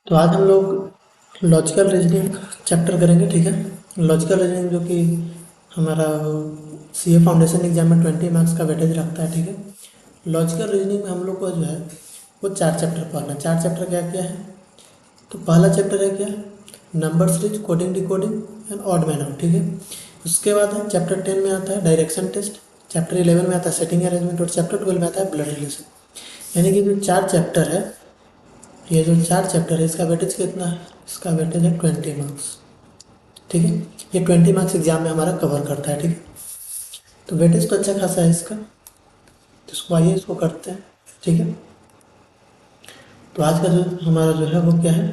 तो आज हम लोग लॉजिकल रीजनिंग चैप्टर करेंगे। ठीक है, लॉजिकल रीजनिंग जो कि हमारा सीए फाउंडेशन एग्जाम में 20 मार्क्स का वेटेज रखता है। ठीक है, लॉजिकल रीजनिंग में हम लोग को जो है वो 4 चैप्टर पढ़ना है। 4 चैप्टर क्या क्या है? तो पहला चैप्टर है क्या, number series, coding decoding and odd man out. ठीक है, उसके बाद है चैप्टर 10 में आता है डायरेक्शन टेस्ट, चैप्टर 11 में आता है सेटिंग अरेंजमेंट और चैप्टर 12 में आता है ब्लड रिलेशन। यानी कि जो 4 चैप्टर है, ये जो 4 चैप्टर है इसका वेटेज कितना है? इसका वेटेज है 20 मार्क्स। ठीक है, ये 20 मार्क्स एग्जाम में हमारा कवर करता है। ठीक है, तो वेटेज तो अच्छा खासा है इसका, तो इसको आइए इसको करते हैं। ठीक है, तो आज का जो हमारा जो है वो क्या है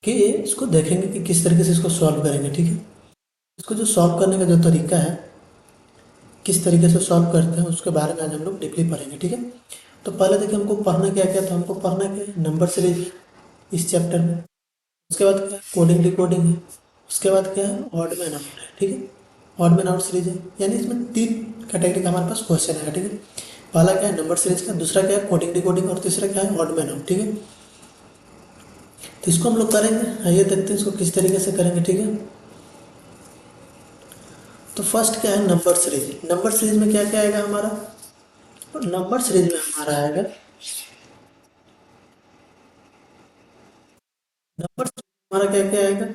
कि इसको देखेंगे कि किस तरीके से इसको सॉल्व करेंगे। ठीक है, इसको जो सॉल्व करने का जो तरीका है, किस तरीके से सॉल्व करते हैं, उसके बारे में आज हम लोग डीपली पढ़ेंगे। ठीक है, तो पहले देखिए हमको पढ़ना क्या क्या था। हमको पढ़ना क्या है, नंबर सीरीज इस चैप्टर में। उसके बाद क्या है, कोडिंग डिकोडिंग है। उसके बाद क्या है, ऑड मैन आउट है। ठीक है, ऑड मैन आउट सीरीज है, यानी इसमें 3 कैटेगरी का हमारे पास क्वेश्चन है। ठीक है, पहला क्या है नंबर सीरीज का, दूसरा क्या है कोडिंग डिकोडिंग और तीसरा क्या है ऑड मैन आउट। ठीक है, तो इसको हम लोग करेंगे। आइए देखते हैं इसको किस तरीके से करेंगे। ठीक है, तो फर्स्ट क्या है नंबर सीरीज। नंबर सीरीज में क्या क्या आएगा हमारा, और नंबर सीरीज में हमारा आएगा, नंबर हमारा क्या क्या आएगा,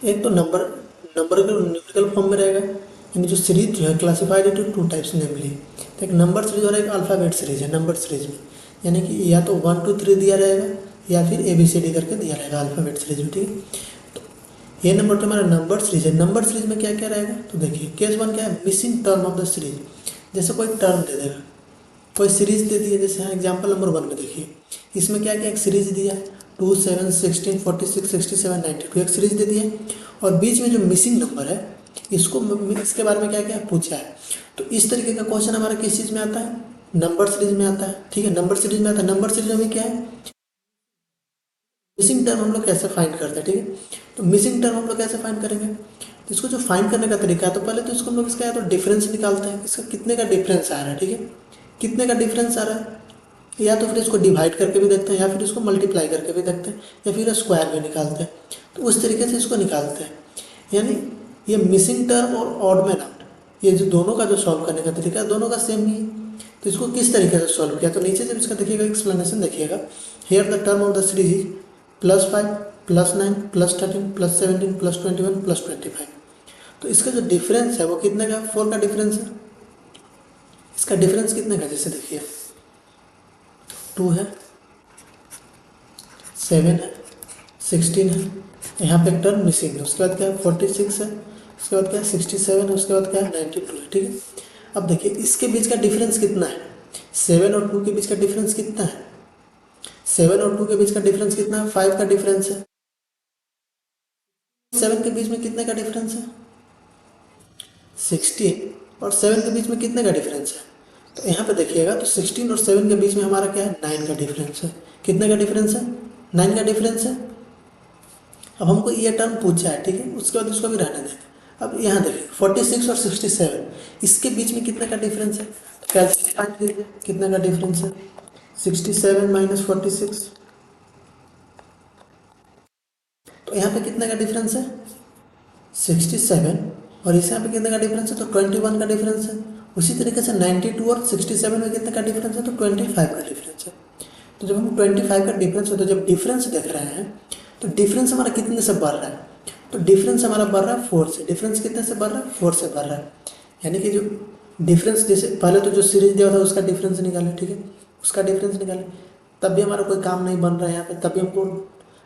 एक तो नंबर, नंबर का न्यूमेरिकल फॉर्म में रहेगा। यानी जो सीरीज जो है क्लासिफाइड इनटू 2 टाइप्स नेमली, तो एक नंबर सीरीज और एक अल्फ़ाबेट सीरीज है नंबर सीरीज में। यानी कि या तो 1 2 3 दिया रहेगा या फिर ABCD करके दिया रहेगा अल्फ़ाबेट सीरीज में। ठीक है, तो ये नंबर तो हमारा नंबर सीरीज है। नंबर सीरीज में क्या क्या रहेगा, तो देखिए केस 1 क्या है, missing term of the series. जैसे कोई टर्म दे देगा, कोई सीरीज दे दी है, जैसे यहाँ एग्जाम्पल नंबर 1 में देखिए, इसमें क्या क्या एक सीरीज दिया है 2 7 16 46 67 92, एक सीरीज दे दी है। और बीच में जो मिसिंग नंबर है इसको, इसके बारे में क्या क्या पूछा है। तो इस तरीके का क्वेश्चन हमारा किस चीज़ में आता है, नंबर सीरीज में आता है। ठीक है, नंबर सीरीज में आता है। नंबर सीरीज में क्या है, मिसिंग टर्म हम लोग कैसे फाइंड करते हैं। ठीक है, तो मिसिंग टर्म हम लोग कैसे फाइंड करेंगे, तो इसको जो फाइंड करने का तरीका है, तो पहले तो इसको हम लोग इसका या तो डिफरेंस निकालते हैं, इसका कितने का डिफरेंस आ रहा है। ठीक है, कितने का डिफरेंस आ रहा है, या तो फिर इसको डिवाइड करके भी देखते हैं, या फिर इसको मल्टीप्लाई करके भी देखते हैं, या फिर स्क्वायर भी निकालते हैं। तो उस तरीके से इसको निकालते हैं। यानी ये मिसिंग टर्म और ऑड मैन आउट, ये जो दोनों का जो सॉल्व करने का तरीका है दोनों का सेम ही है। तो इसको किस तरीके से सॉल्व किया, तो नीचे जब इसका देखिएगा एक्सप्लेनेशन देखिएगा, here the term of the series is +5 +9 +13 +17 +21 +25। तो इसका जो डिफरेंस है वो कितने का, 4 का डिफरेंस है। इसका डिफरेंस कितने का, जैसे देखिए 2 है, 7 है, 16 है, यहाँ पे एक टर्म मिसिंग है। उसके बाद क्या है 46 है, उसके बाद क्या है 67 है, उसके बाद क्या है 92 है। ठीक है, अब देखिए इसके बीच का डिफरेंस कितना है, 7 और 2 के बीच का डिफरेंस कितना है, 7 और 2 के बीच का डिफरेंस कितना है, 5 का डिफरेंस है। 7 के बीच में कितने का डिफरेंस है, 16, और 7 के बीच में कितने का डिफरेंस है, तो यहाँ पे देखिएगा तो 16 और 7 के बीच में हमारा क्या है 9 का डिफरेंस है। कितने का डिफरेंस है, 9 का डिफरेंस है। अब हमको ये टर्म पूछा है। ठीक है, उसके बाद इसको भी रहने देंगे। अब यहाँ देखिए 46 और 67, इसके बीच में कितने का डिफरेंस है, तो कैलकुलेट फाइंड कीजिए कितने का डिफरेंस है, 67 - 46, तो यहाँ पे कितने का डिफरेंस है 67, और इस यहाँ पे कितने का डिफरेंस है, तो 21 का डिफरेंस है। उसी तरीके से 92 और 67 में कितने का डिफरेंस है, तो 25 का डिफरेंस है। तो जब हम 25 का डिफरेंस होता है, जब डिफरेंस देख रहे हैं, तो डिफरेंस हमारा कितने से बढ़ रहा है, तो डिफरेंस हमारा बढ़ रहा है 4 से। डिफरेंस कितने से बढ़ रहा है, 4 से बढ़ रहा है। यानी कि जो डिफरेंस, जैसे पहले तो जो सीरीज दिया था उसका डिफरेंस निकालें। ठीक है, उसका डिफरेंस निकालें, तब भी हमारा कोई काम नहीं बन रहा है यहाँ पे, तब भी हमको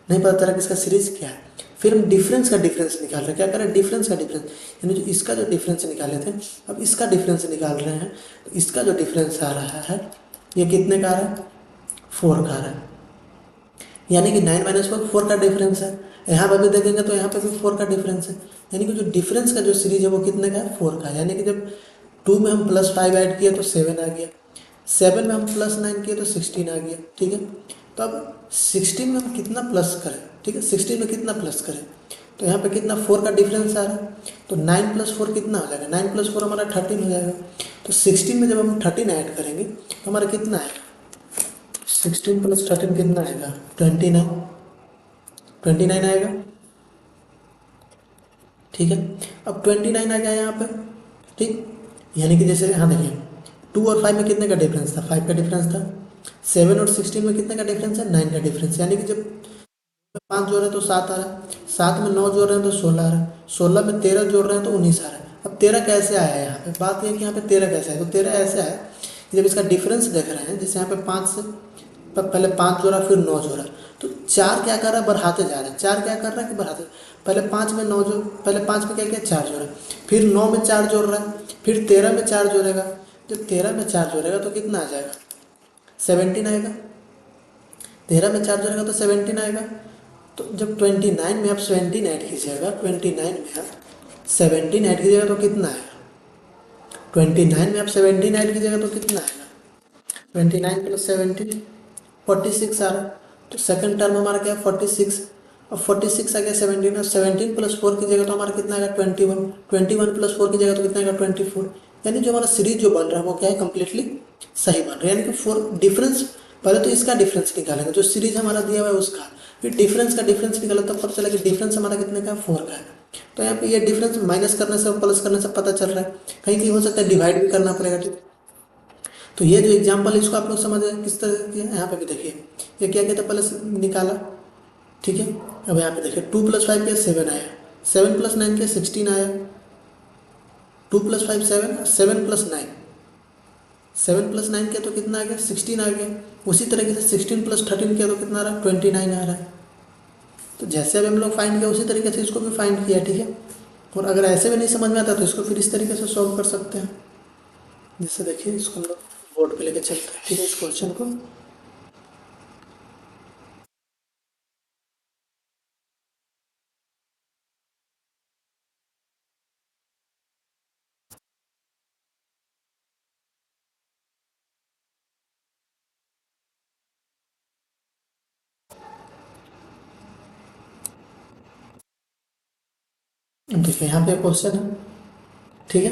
नहीं पता चला कि इसका सीरीज क्या है। फिर हम डिफरेंस का डिफरेंस निकाल रहे हैं, क्या करें डिफरेंस का डिफरेंस, यानी जो इसका जो डिफरेंस निकाले थे अब इसका डिफरेंस निकाल रहे हैं। तो इसका जो डिफरेंस आ रहा है ये कितने का आ रहा है, 4 का आ रहा है। यानी कि 9 - 4 4 का डिफरेंस है। यहाँ पर भी देखेंगे तो यहाँ पे भी 4 का डिफरेंस है। यानी कि जो डिफरेंस का जो सीरीज है वो कितने का है, 4 का है। यानी कि जब 2 में हम +5 ऐड किए तो 7 आ गया, 7 में हम +9 किए तो 16 आ गया। ठीक है, तो अब 16 में हम कितना प्लस करें, ठीक है 16 में कितना प्लस करें, तो यहाँ पे कितना 4 का डिफरेंस आ रहा है। तो 9 + 4 कितना हो जाएगा, 9 + 4 हमारा 13 हो जाएगा। तो 16 में जब हम 13 ऐड करेंगे तो हमारा कितना है 16 प्लस 13 कितना आएगा? 29 आएगा। ठीक है, अब 29 आ गया यहाँ पे। ठीक, यानी कि जैसे यहाँ देखिए 2 और 5 में कितने का डिफरेंस था? 5 का डिफरेंस था। 7 और 16 में कितने का डिफरेंस है? 9 का डिफरेंस। यानी कि जब 5 जोड़ रहे हैं तो 7 आ रहा है, 7 में 9 जोड़ रहे हैं तो 16 आ रहा है, 16 में 13 जोड़ रहे हैं तो 19 आ रहा है। अब 13 कैसे आया है यहाँ पे? बात यह है कि यहाँ पे 13 कैसे आया? तो 13 ऐसे आया कि जब इसका डिफरेंस देख रहे हैं, जैसे यहाँ पे 5 से पहले 5 जोड़ा फिर 9 जोड़ा, तो 4 क्या कर रहा है? बढ़ाते जा रहा है। 4 क्या कर रहा है कि बढ़ाते, पहले 5 में 9 जोड़, पहले 5 में क्या किया? 4 जोड़ा, फिर 9 में 4 जोड़ रहा है, फिर 13 में 4 जोड़ेगा। जब 13 में 4 जोड़ेगा तो कितना आ जाएगा? 17 आएगा। 13 में 4 जोड़ेगा तो 17 आएगा। तो जब 29 में आप 17 ऐड कीजिएगा, 29 में आप 17 ऐड कीजिएगा तो कितना आएगा? 29 में आप 17 ऐड कीजिएगा तो कितना आएगा? 29 प्लस 17 46 आ रहा है। तो सेकंड टर्म हमारा क्या है? 46। अब 46 आ गया 17, और 17 प्लस 4 की जगह तो हमारा कितना आएगा? 21। 21 प्लस 4 की जगह तो कितना आएगा? 24। यानी जो हमारा सीरीज जो बन रहा है वो क्या है? कम्प्लीटली सही बन रहा है। यानी कि 4 डिफरेंस, पहले तो इसका डिफरेंस निकालेंगे जो सीरीज हमारा दिया हुआ है उसका, फिर डिफरेंस का डिफरेंस निकाला तब पता चला कि डिफरेंस हमारा कितने का? 4 का है। तो यहाँ पे ये डिफरेंस माइनस करने से और प्लस करने से पता चल रहा है, कहीं कहीं हो सकता है डिवाइड भी करना पड़ेगा। ठीक, तो ये जो एग्जाम्पल है इसको आप लोग समझ रहे हैं किस तरह के? यहाँ पे भी देखिए ये क्या कहते हैं, पहले से निकाला। ठीक है, अब यहाँ पे देखिए 2 प्लस 5 क्या? 7 आया। 7 प्लस 9 क्या? 16 आया। 2 प्लस 5 7, 7 प्लस 9, 7 प्लस 9 किया तो कितना आ गया? 16 आ गया। उसी तरीके से 16 प्लस 13 किया तो कितना आ रहा है? 29 आ रहा है। तो जैसे अभी हम लोग फाइंड किया उसी तरीके से इसको भी फाइंड किया। ठीक है, और अगर ऐसे भी नहीं समझ में आता तो इसको फिर इस तरीके से सॉल्व कर सकते हैं। जैसे देखिए इसको हम लोग बोर्ड पे लेके चलते हैं। ठीक है, इस क्वेश्चन को देखिए यहाँ पे क्वेश्चन है। ठीक है,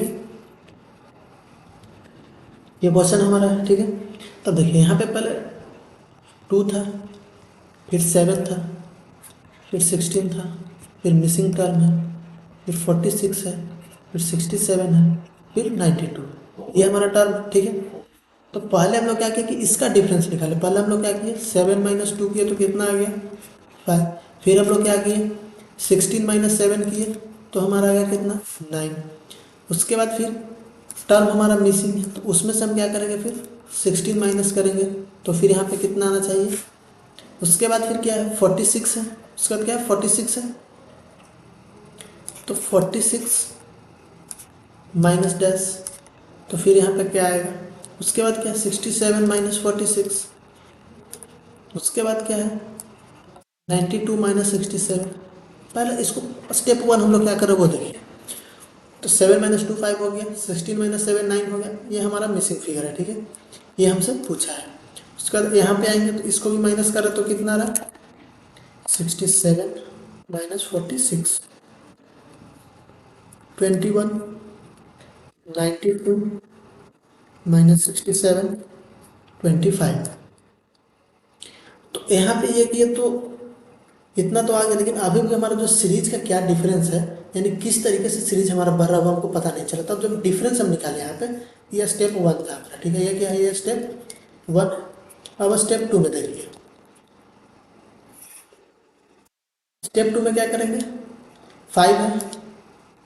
ये क्वेश्चन हमारा है। ठीक है, तब देखिए यहाँ पे पहले 2 था, फिर 7 था, फिर 16 था, फिर मिसिंग टर्म है, फिर 46 है, फिर 67 है, फिर 92, ये हमारा टर्म। ठीक है, तो पहले हम लोग क्या किए कि इसका डिफरेंस निकाले। पहले हम लोग क्या किए? 7 माइनस 2 किए तो कितना आ गया? 5। फिर हम लोग क्या किए? 16 माइनस 7 किए तो हमारा आ गया कितना? 9। उसके बाद फिर टर्म हमारा मिसिंग है तो उसमें से हम क्या करेंगे? फिर 16 माइनस करेंगे तो फिर यहाँ पे कितना आना चाहिए? उसके बाद फिर क्या है? 46 है। उसके बाद क्या है? 46 है, तो 46 माइनस डैश, तो फिर यहाँ पे क्या आएगा? उसके बाद क्या है? 67 माइनस 46। उसके बाद क्या है? 92 माइनस 67। पहले इसको स्टेप 1 हम लोग क्या करें वो देखिए। तो 7 माइनस 2 5 हो गया, 16 माइनस 7 9 हो गया। ये हमारा मिसिंग फिगर है। ठीक है, ये हमसे पूछा है। उसके बाद यहाँ पे आएंगे तो इसको भी माइनस करें तो कितना रहा? 67 माइनस 46, 21, 92 माइनस 67, 25। तो यहाँ पे ये किए तो इतना तो आ गया, लेकिन अभी भी हमारा जो सीरीज का क्या डिफरेंस है, यानी किस तरीके से सीरीज हमारा बढ़ रहा है वो हमको पता नहीं चला। तब जब डिफरेंस हम निकाले यहाँ पे, ये स्टेप 1 था हमारा। ठीक है, ये क्या है? ये स्टेप 1। अब स्टेप 2 में देखिए, स्टेप 2 में क्या करेंगे? 5 है,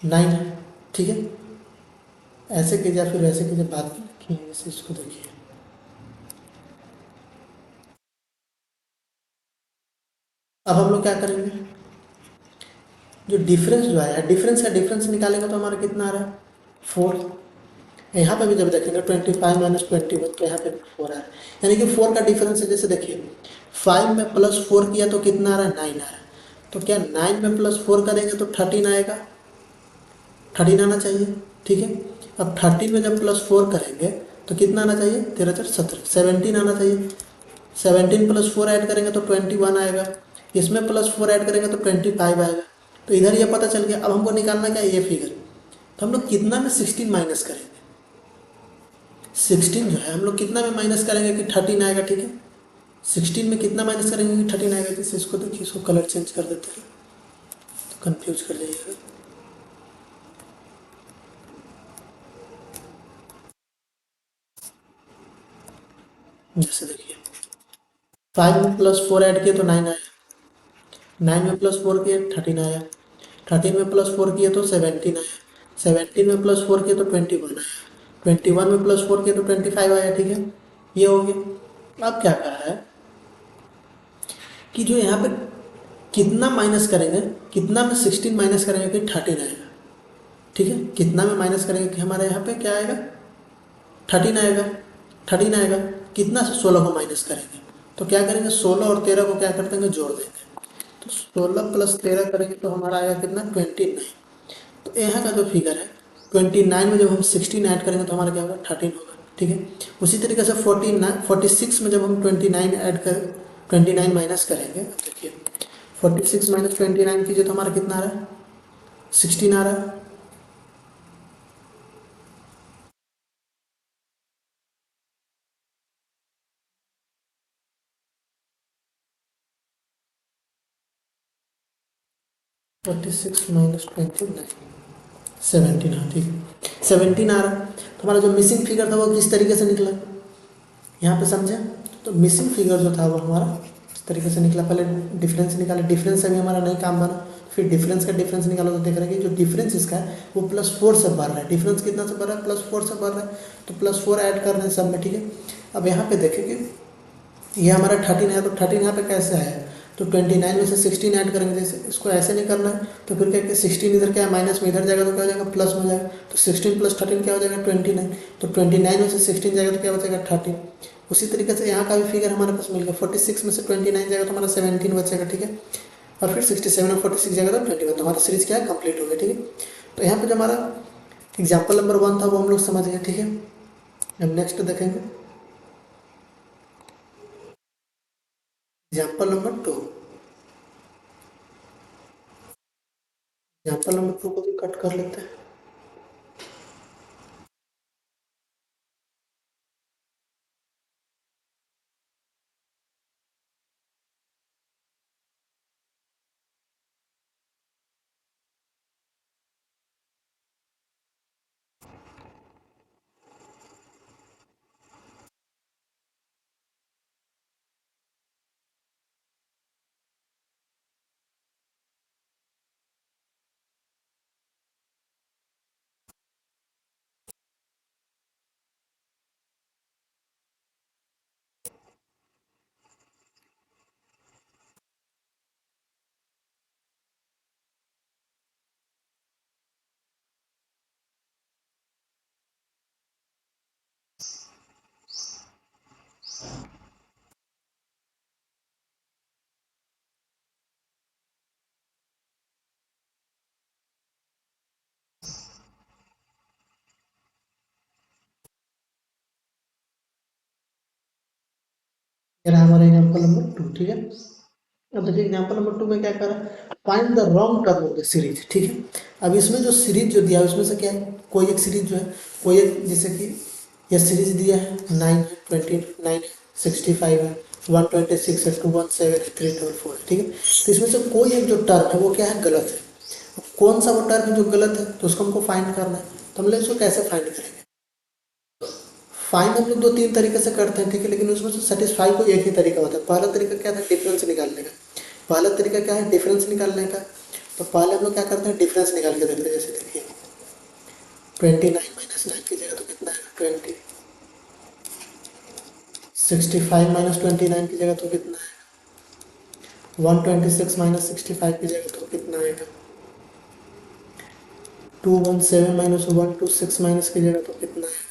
9 है। ठीक है, ऐसे कीजिए फिर वैसे कीजिए, बात की इसको देखिए। अब हम लोग क्या करेंगे? जो डिफरेंस जो आया, डिफरेंस का डिफरेंस निकालेंगे तो हमारा कितना आ रहा है? 4। यहाँ पे भी जब देखेंगे 25 माइनस 21 तो यहाँ पे 4 आ रहा है, यानी कि 4 का डिफरेंस है। जैसे देखिए 5 में प्लस 4 किया तो कितना आ रहा है? 9 आ रहा है। तो क्या 9 में प्लस 4 करेंगे तो 13 आएगा? 13 आना चाहिए। ठीक है, अब 13 में जब प्लस 4 करेंगे तो कितना आना चाहिए? 13 4 17, 17 आना चाहिए। 17 प्लस 4 ऐड करेंगे तो 21 आएगा। इसमें प्लस 4 ऐड करेंगे तो 25 आएगा। तो इधर ये पता चल गया। अब हमको निकालना क्या? ये फिगर। तो हम लोग कितना में 16 माइनस करेंगे? 16 जो है हम लोग कितना में माइनस करेंगे कि 13 आएगा? ठीक है, 16 में कितना माइनस करेंगे कि 13 आएगा। जैसे इसको देखिए, इसको कलर चेंज कर देते हैं तो कंफ्यूज कर जाइएगा। जैसे देखिए 5 में +4 ऐड किए तो 9 आया, 9 में +4 किए 13 आया, 13 में +4 किए तो 17 आया, 17 में +4 किए तो 21 आया, 21 में +4 किए तो 25 आया। ठीक है, ये हो गया। अब क्या कहा है कि जो यहाँ पे कितना माइनस करेंगे, कितना में 16 माइनस करेंगे कि 13 आएगा। ठीक है, कितना में माइनस करेंगे कि हमारे यहाँ पे क्या आएगा, 13 आएगा। 13 आएगा, कितना से 16 को माइनस करेंगे तो क्या करेंगे, 16 और 13 को क्या कर देंगे, जोड़ देंगे। तो 16 + 13 करेंगे तो हमारा आएगा कितना, 29। तो यहाँ का जो फिगर है 29 में जब हम 16 ऐड करेंगे तो हमारा क्या होगा, 13 होगा। ठीक है, उसी तरीके से 46 में जब हम 29 ऐड कर 29 माइनस करेंगे, देखिए 46 - 29 कीजिए तो हमारा कितना आ रहा है, 16 आ रहा है। 46 - 29 17, हाँ ठीक है, 17 आ रहा है। तो हमारा जो मिसिंग फिगर था वो किस तरीके से निकला, यहाँ पे समझे। तो मिसिंग फिगर जो था वो हमारा इस तरीके से निकला। पहले डिफरेंस निकाले, डिफरेंस से भी हमारा नहीं काम बना, फिर डिफरेंस का डिफरेंस निकाला तो देख रहे हैं कि जो डिफरेंस इसका है वो +4 से बढ़ रहा है। डिफरेंस कितना से बढ़ रहा है, +4 से बढ़ रहा है। तो +4 ऐड कर रहे हैं सब में। ठीक है, अब यहाँ पे देखें कि ये हमारा 13 है, तो 13 यहाँ पे कैसे आया, तो 29 में से 16 ऐड करेंगे। जैसे इसको ऐसे नहीं करना है तो फिर क्या कि 16 इधर क्या है, माइनस में इधर जाएगा तो क्या हो जाएगा, प्लस में हो जाएगा। तो 16 + 13 क्या हो जाएगा, 29। तो 29 में से 16 जाएगा तो क्या बचेगा, 13। उसी तरीके से यहाँ का भी फिगर हमारे पास मिल गया। 46 में से 29 जाएगा तो हमारा 17 बचेगा। ठीक है, और फिर 67 में 46 जाएगा तो 21। तो हमारा सीरीज क्या है, कंप्लीट हो गया। ठीक है, तो यहाँ पे जो हमारा एग्जाम्पल नंबर 1 था वो हम लोग समझ गए। ठीक है, अब नेक्स्ट देखेंगे एग्जाम्पल नंबर 2। एग्जाम्पल नंबर 2 को भी कट कर लेते हैं। ये रहा हमारा एग्जाम्पल नंबर 2। ठीक है, अब देखिए एग्जाम्पल नंबर 2 में क्या कर रहा है, find the wrong term of the series. ठीक है, अब इसमें जो सीरीज जो दिया है उसमें से क्या है, कोई एक सीरीज जो है, कोई एक, जैसे कि यह सीरीज दिया है 9 है, 29 है, 65 है, 126 है, 217 है, 344 है। ठीक है, तो इसमें से कोई एक जो टर्म है वो क्या है, गलत है। अब कौन सा वो टर्म है जो गलत है, तो उसको हमको फाइंड करना है। तो हम लोग इसको कैसे फाइंड करेंगे, फाइंड हम लोग 2-3 तरीके से करते हैं। ठीक है, लेकिन उसमें से सेटिस्फाई को एक ही तरीका होता है। पहला तरीका क्या था, डिफरेंस निकालने का। पहला तरीका क्या है, डिफरेंस निकालने का। तो पहले हम लोग क्या करते हैं, डिफरेंस निकाल के देखते हैं। जैसे देखिए 29 - 9 की जगह तो कितना है, 20। 65 - 29 की जगह तो कितना है, 126 - 65 की जगह तो कितना आएगा, 217 - 126 माइनस की जगह तो कितना है,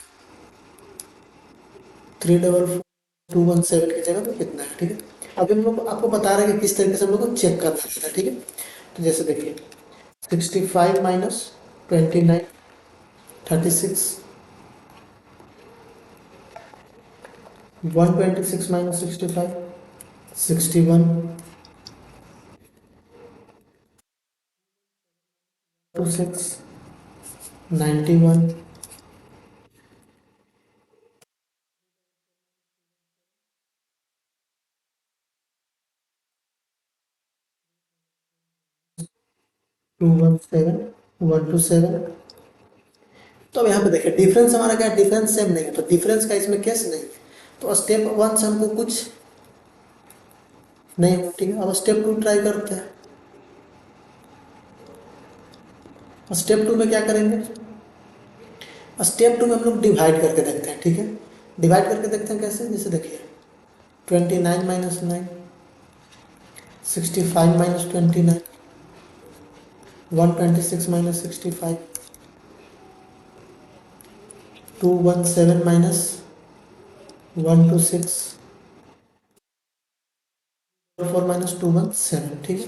344 की जगह तो कितना है। ठीक है, अभी हम लोग आपको बता रहे हैं कि किस तरीके से हम लोग को चेक करना रहता है। ठीक है, तो जैसे देखिए 65 - 29 36, 126 - 65 61, 26 91, 217 तो अब यहाँ पे देखिए डिफरेंस हमारा क्या है, डिफरेंस सेम नहीं है, तो डिफरेंस का इसमें केस नहीं। तो स्टेप 1 से हमको कुछ नहीं हुआ, ठीक है। अब स्टेप 2 ट्राई करते हैं। स्टेप 2 में क्या करेंगे, स्टेप 2 में हम लोग डिवाइड करके देखते हैं, ठीक है। डिवाइड करके देखते हैं कैसे, जैसे देखिए 29 minus 9, 65 minus 29, 126 minus 65, 217 minus 126, 4 minus 217, ठीक है।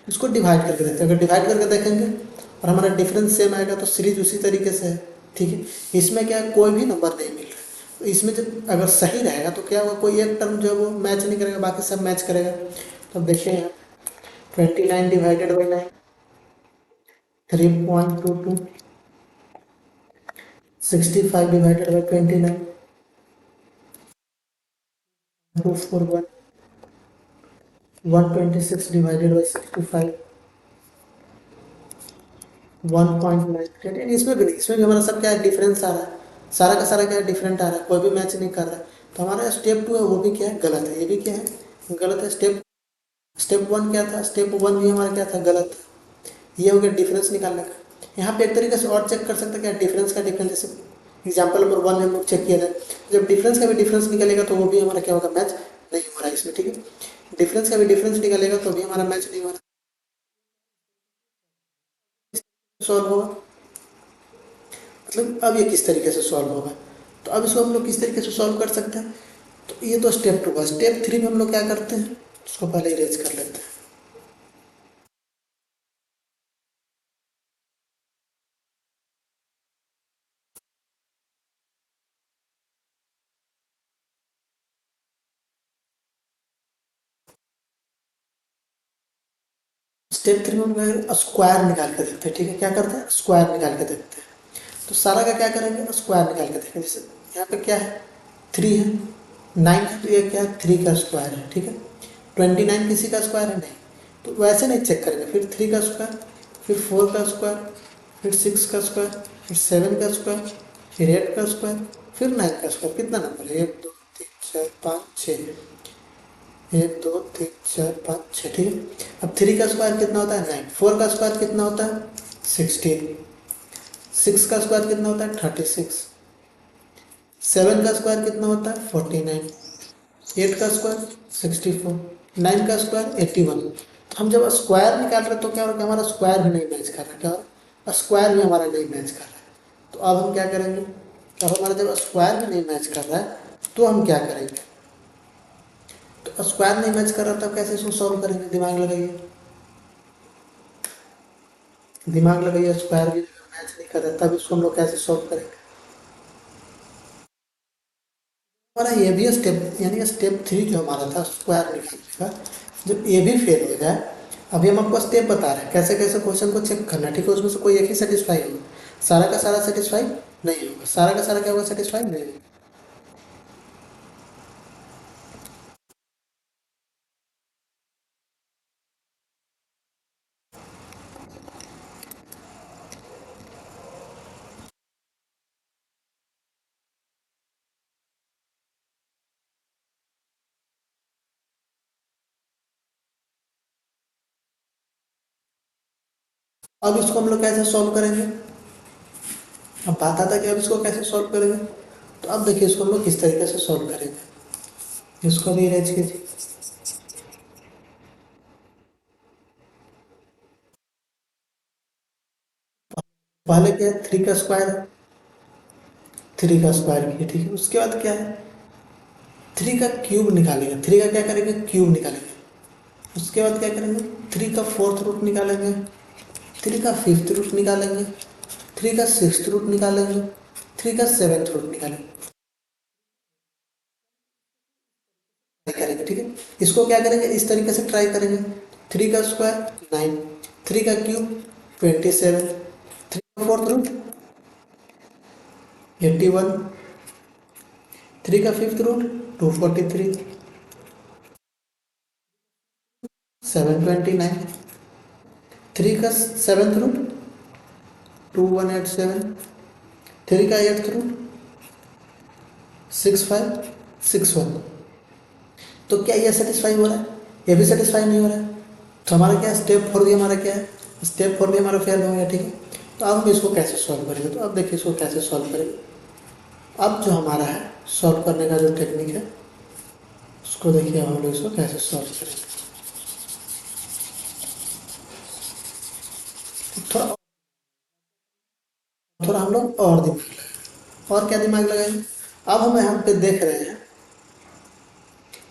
इसको डिवाइड करके देखते हैं, अगर डिवाइड करके देखेंगे और हमारा डिफरेंस सेम आएगा तो सीरीज उसी तरीके से है, ठीक है। इसमें क्या है, कोई भी नंबर नहीं मिल रहा, तो इसमें जब अगर सही रहेगा तो क्या होगा, कोई एक टर्म जो है वो मैच नहीं करेगा, बाकी सब मैच करेगा। तो अब देखिए यहाँ 29 divided by 9, 3.22, 65 divided by 29, 241, 126 divided by 65, 1.9। इसमें भी नहीं, इसमें भी हमारा सब क्या है, डिफरेंस आ रहा है, सारा का सारा क्या है, डिफरेंट आ रहा है, कोई भी मैच नहीं कर रहा है। तो हमारा स्टेप 2 है वो भी क्या है, गलत है, ये भी क्या है, गलत है। स्टेप स्टेप 1 क्या था, स्टेप 1 भी हमारा क्या था, गलत था। ये हो गया डिफरेंस निकालने का। यहाँ पे एक तरीके से और चेक कर सकते हैं क्या, डिफरेंस का डिफरेंस, जैसे एग्जाम्पल नंबर 1 में हम लोग चेक किया था, जब डिफरेंस का भी डिफरेंस निकलेगा तो वो भी हमारा क्या होगा, मैच नहीं हो रहा है इसमें, ठीक है। डिफरेंस का भी डिफरेंस निकलेगा तो भी हमारा मैच नहीं हो रहा, सॉल्व होगा। मतलब अब ये किस तरीके से सॉल्व होगा, तो अब इसको हम लोग किस तरीके से सॉल्व कर सकते हैं। तो ये तो स्टेप 2 का, स्टेप 3 में हम लोग क्या करते हैं, उसको पहले इरेज कर लेते हैं। स्टेप 3 में हम स्क्वायर निकाल के देखते हैं, ठीक है। क्या करते हैं, स्क्वायर निकाल के देखते हैं। तो सारा का क्या करेंगे, स्क्वायर निकाल के देखेंगे। जैसे यहाँ पे क्या है, 3 है, 9 है, तो ये क्या है, 3 का स्क्वायर है, ठीक है। 29 किसी का स्क्वायर है नहीं, तो वैसे नहीं चेक करेंगे, फिर 3 का स्क्वायर, फिर 4 का स्क्वायर, फिर 6 का स्क्वायर, फिर 7 का स्क्वायर, फिर 8 का स्क्वायर, फिर 9 का स्क्वायर। कितना नंबर है, 1 2 3 4 5 6, 1 2 3 4 5 6, ठीक है। अब 3 का स्क्वायर कितना होता है, 9, 4 का स्क्वायर कितना होता है, 16, 6 का स्क्वायर कितना होता है, 36, 7 का स्क्वायर कितना होता है, 49, 8 का स्क्वायर 64, 9 का स्क्वायर 81। तो हम जब स्क्वायर निकाल रहे हैं तो क्या हो रहा है, हमारा स्क्वायर भी नहीं मैच कर रहा है, क्या हो रहा है, स्क्वायर भी हमारा नहीं मैच कर रहा है। तो अब हम क्या करेंगे, अब हमारा जब स्क्वायर भी नहीं मैच कर रहा है तो हम क्या करेंगे, तो स्क्वायर नहीं मैच कर रहा तब कैसे इसको सॉल्व करेंगे, दिमाग लगाइए, दिमाग लगाइए। स्क्वायर भी मैच नहीं कर रहा तब इसको हम लोग कैसे सॉल्व करेंगे। हमारा ये भी स्टेप, यानी स्टेप 3 जो हमारा था स्क्वायर निकालने का, जब ये भी फेल हो जाए, अभी हम आपको स्टेप बता रहे हैं कैसे कैसे क्वेश्चन को चेक करना है, ठीक है। उसमें से कोई एक ही सेटिस्फाई होगा, सारा का सारा सेटिस्फाई नहीं होगा, सारा का सारा क्या होगा, सेटिस्फाई नहीं होगा। अब इसको हम लोग कैसे सॉल्व करेंगे, अब बात आता है कि अब इसको कैसे सॉल्व करेंगे। तो अब देखिए इसको हम लोग किस तरीके से सॉल्व करेंगे, इसको भी अरेंज कीजिए। पहले क्या है, 3 का स्क्वायर है, 3 का स्क्वायर किया, ठीक है। उसके बाद क्या है, 3 का क्यूब निकालेंगे, 3 का क्या करेंगे, क्यूब निकालेंगे। उसके बाद क्या करेंगे, 3 का फोर्थ रूट निकालेंगे, 3 का फिफ्थ रूट निकालेंगे, 3 का सिक्स्थ रूट निकालेंगे, 3 का सेवेंथ रूट निकालेंगे, करेंगे, ठीक है। इसको क्या करेंगे, इस तरीके से ट्राई करेंगे। 3 का स्क्वायर 9, 3 का क्यूब 27, 3 का फोर्थ रूट 81, 3 का फिफ्थ रूट 243, 729, 3 का 7th रूट 2187, 3 का 8th रूट 6561। तो क्या ये सेटिस्फाई हो रहा है? ये भी सेटिस्फाई नहीं हो रहा है। तो हमारा क्या स्टेप 4 भी हमारा क्या है? स्टेप 4 भी हमारा फेल हो गया, ठीक है। तो अब हम इसको कैसे सॉल्व करेंगे? तो अब देखिए इसको कैसे सॉल्व करेंगे। अब जो हमारा है सॉल्व करने का जो टेक्निक है उसको देखिए हम लोग इसको कैसे सॉल्व करेंगे। थोड़ा थोड़ा हम लोग और दिमाग लगाएंगे। और क्या दिमाग लगाएंगे? अब हम यहाँ पे देख रहे हैं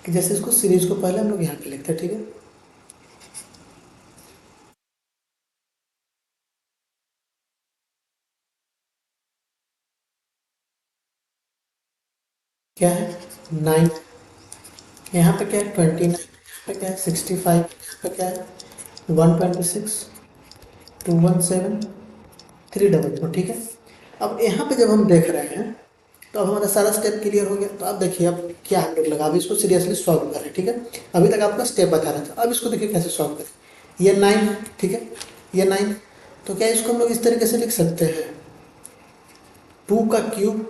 कि जैसे इसको सीरीज को पहले हम लोग यहाँ पे लिखते हैं, ठीक है। क्या है 9, यहाँ पे क्या है 29, यहाँ पे क्या है 65, यहाँ पे क्या है 126, 217, 344, ठीक है। अब यहाँ पे जब हम देख रहे हैं तो अब हमारा सारा स्टेप क्लियर हो गया। तो अब देखिए अब क्या हम लोग लगा, अब इसको सीरियसली सॉल्व कर रहे हैं, ठीक है। अभी तक आपका स्टेप बता रहा था, अब इसको देखिए कैसे सॉल्व करें। ये 9 है, ठीक है, ये 9। तो क्या इसको हम लोग इस तरीके से लिख सकते हैं 2 का क्यूब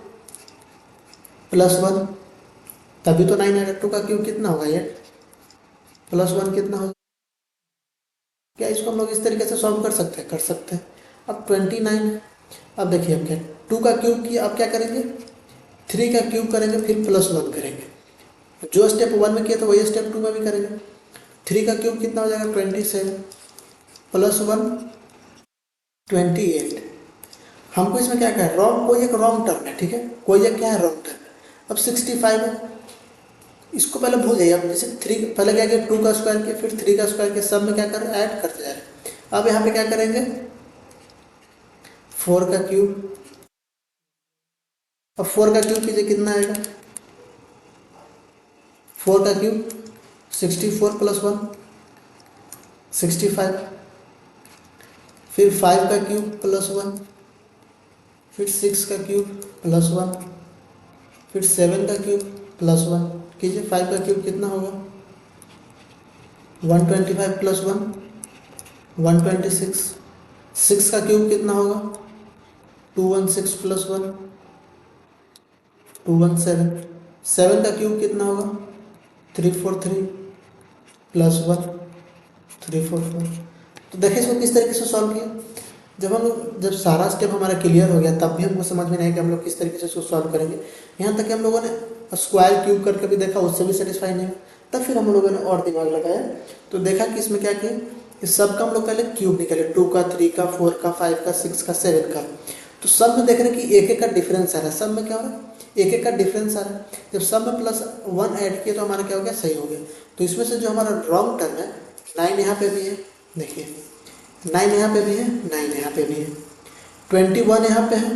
+1, तभी तो 9 आएगा। 2 का क्यूब कितना होगा, ये +1 कितना होगा। क्या इसको हम लोग इस तरीके से सॉल्व कर सकते हैं? कर सकते हैं। अब 29 है। अब देखिए अब क्या 2 का क्यूब किया, अब क्या करेंगे 3 का क्यूब करेंगे, फिर +1 करेंगे। जो स्टेप 1 में किया था वही स्टेप 2 में भी करेंगे। 3 का क्यूब कितना हो जाएगा 27, +1 28। हमको इसमें क्या है रॉन्ग, कोई एक रॉन्ग टर्म है, ठीक है, कोई एक क्या है रॉन्ग टर्म है। अब 65 है, इसको पहले भूल जाइए। अब जैसे 3 पहले क्या किया 2 का स्क्वायर किया, फिर 3 का स्क्वायर किया, सब में क्या कर रहे हैं ऐड करते जा रहे हैं। अब यहाँ पे क्या करेंगे 4 का क्यूब। अब 4 का क्यूब कीजिए, कितना आएगा 4 का क्यूब 64 +1 65, फिर 5 का क्यूब +1, फिर 6 का क्यूब +1, फिर 7 का क्यूब +1 कीजिए। 5 का क्यूब कितना होगा 125 +1 126। 6 का क्यूब कितना होगा 216 +1 217। 7 का क्यूब कितना होगा 343 +1 344। तो देखिए इसको किस तरीके से सॉल्व किया। जब सारा स्टेप हमारा क्लियर हो गया तब भी हमको समझ में नहीं कि हम लोग किस तरीके से इसको सॉल्व करेंगे। यहाँ तक कि हम लोगों ने स्क्वायर क्यूब करके भी देखा, उससे भी सेटिस्फाई नहीं हुआ। तब फिर हम लोगों ने और दिमाग लगाया तो देखा कि इसमें क्या किया, इस सब का हम लोग पहले क्यूब निकाले, 2 का 3 का 4 का 5 का 6 का 7 का। तो सब में देख रहे हैं कि एक एक का डिफरेंस आ रहा है। सब में क्या हो रहा है एक एक का डिफरेंस आ रहा है। जब सब में +1 ऐड किया तो हमारा क्या हो गया सही हो गया। तो इसमें से जो हमारा रॉन्ग टर्म है 9 यहाँ पे भी है, देखिए 9 यहाँ पे भी है, 9 यहाँ पे भी है, 21 यहाँ पे है,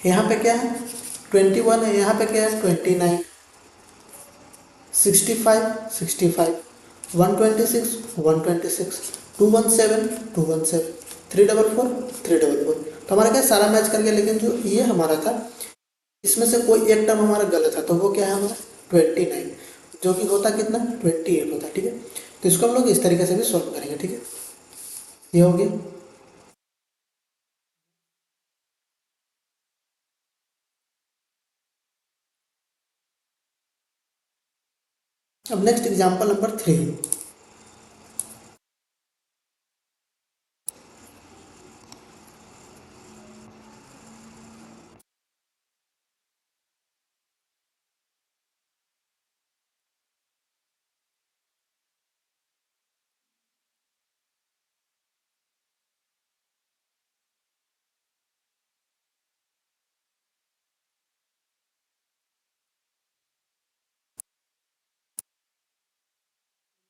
यहाँ पे क्या है 21 है, यहाँ पे क्या है 29, 65 65, 126 126, 217 217, 344 344। तो हमारा क्या सारा मैच कर गया। लेकिन जो ये हमारा था इसमें से कोई एक टर्म हमारा गलत था, तो वो क्या है हमारा 29, जो कि होता कितना 28 होता, ठीक है। तो इसको हम लोग इस तरीके से भी सॉल्व करेंगे, ठीक है। ये हो गया। अब next example number 3।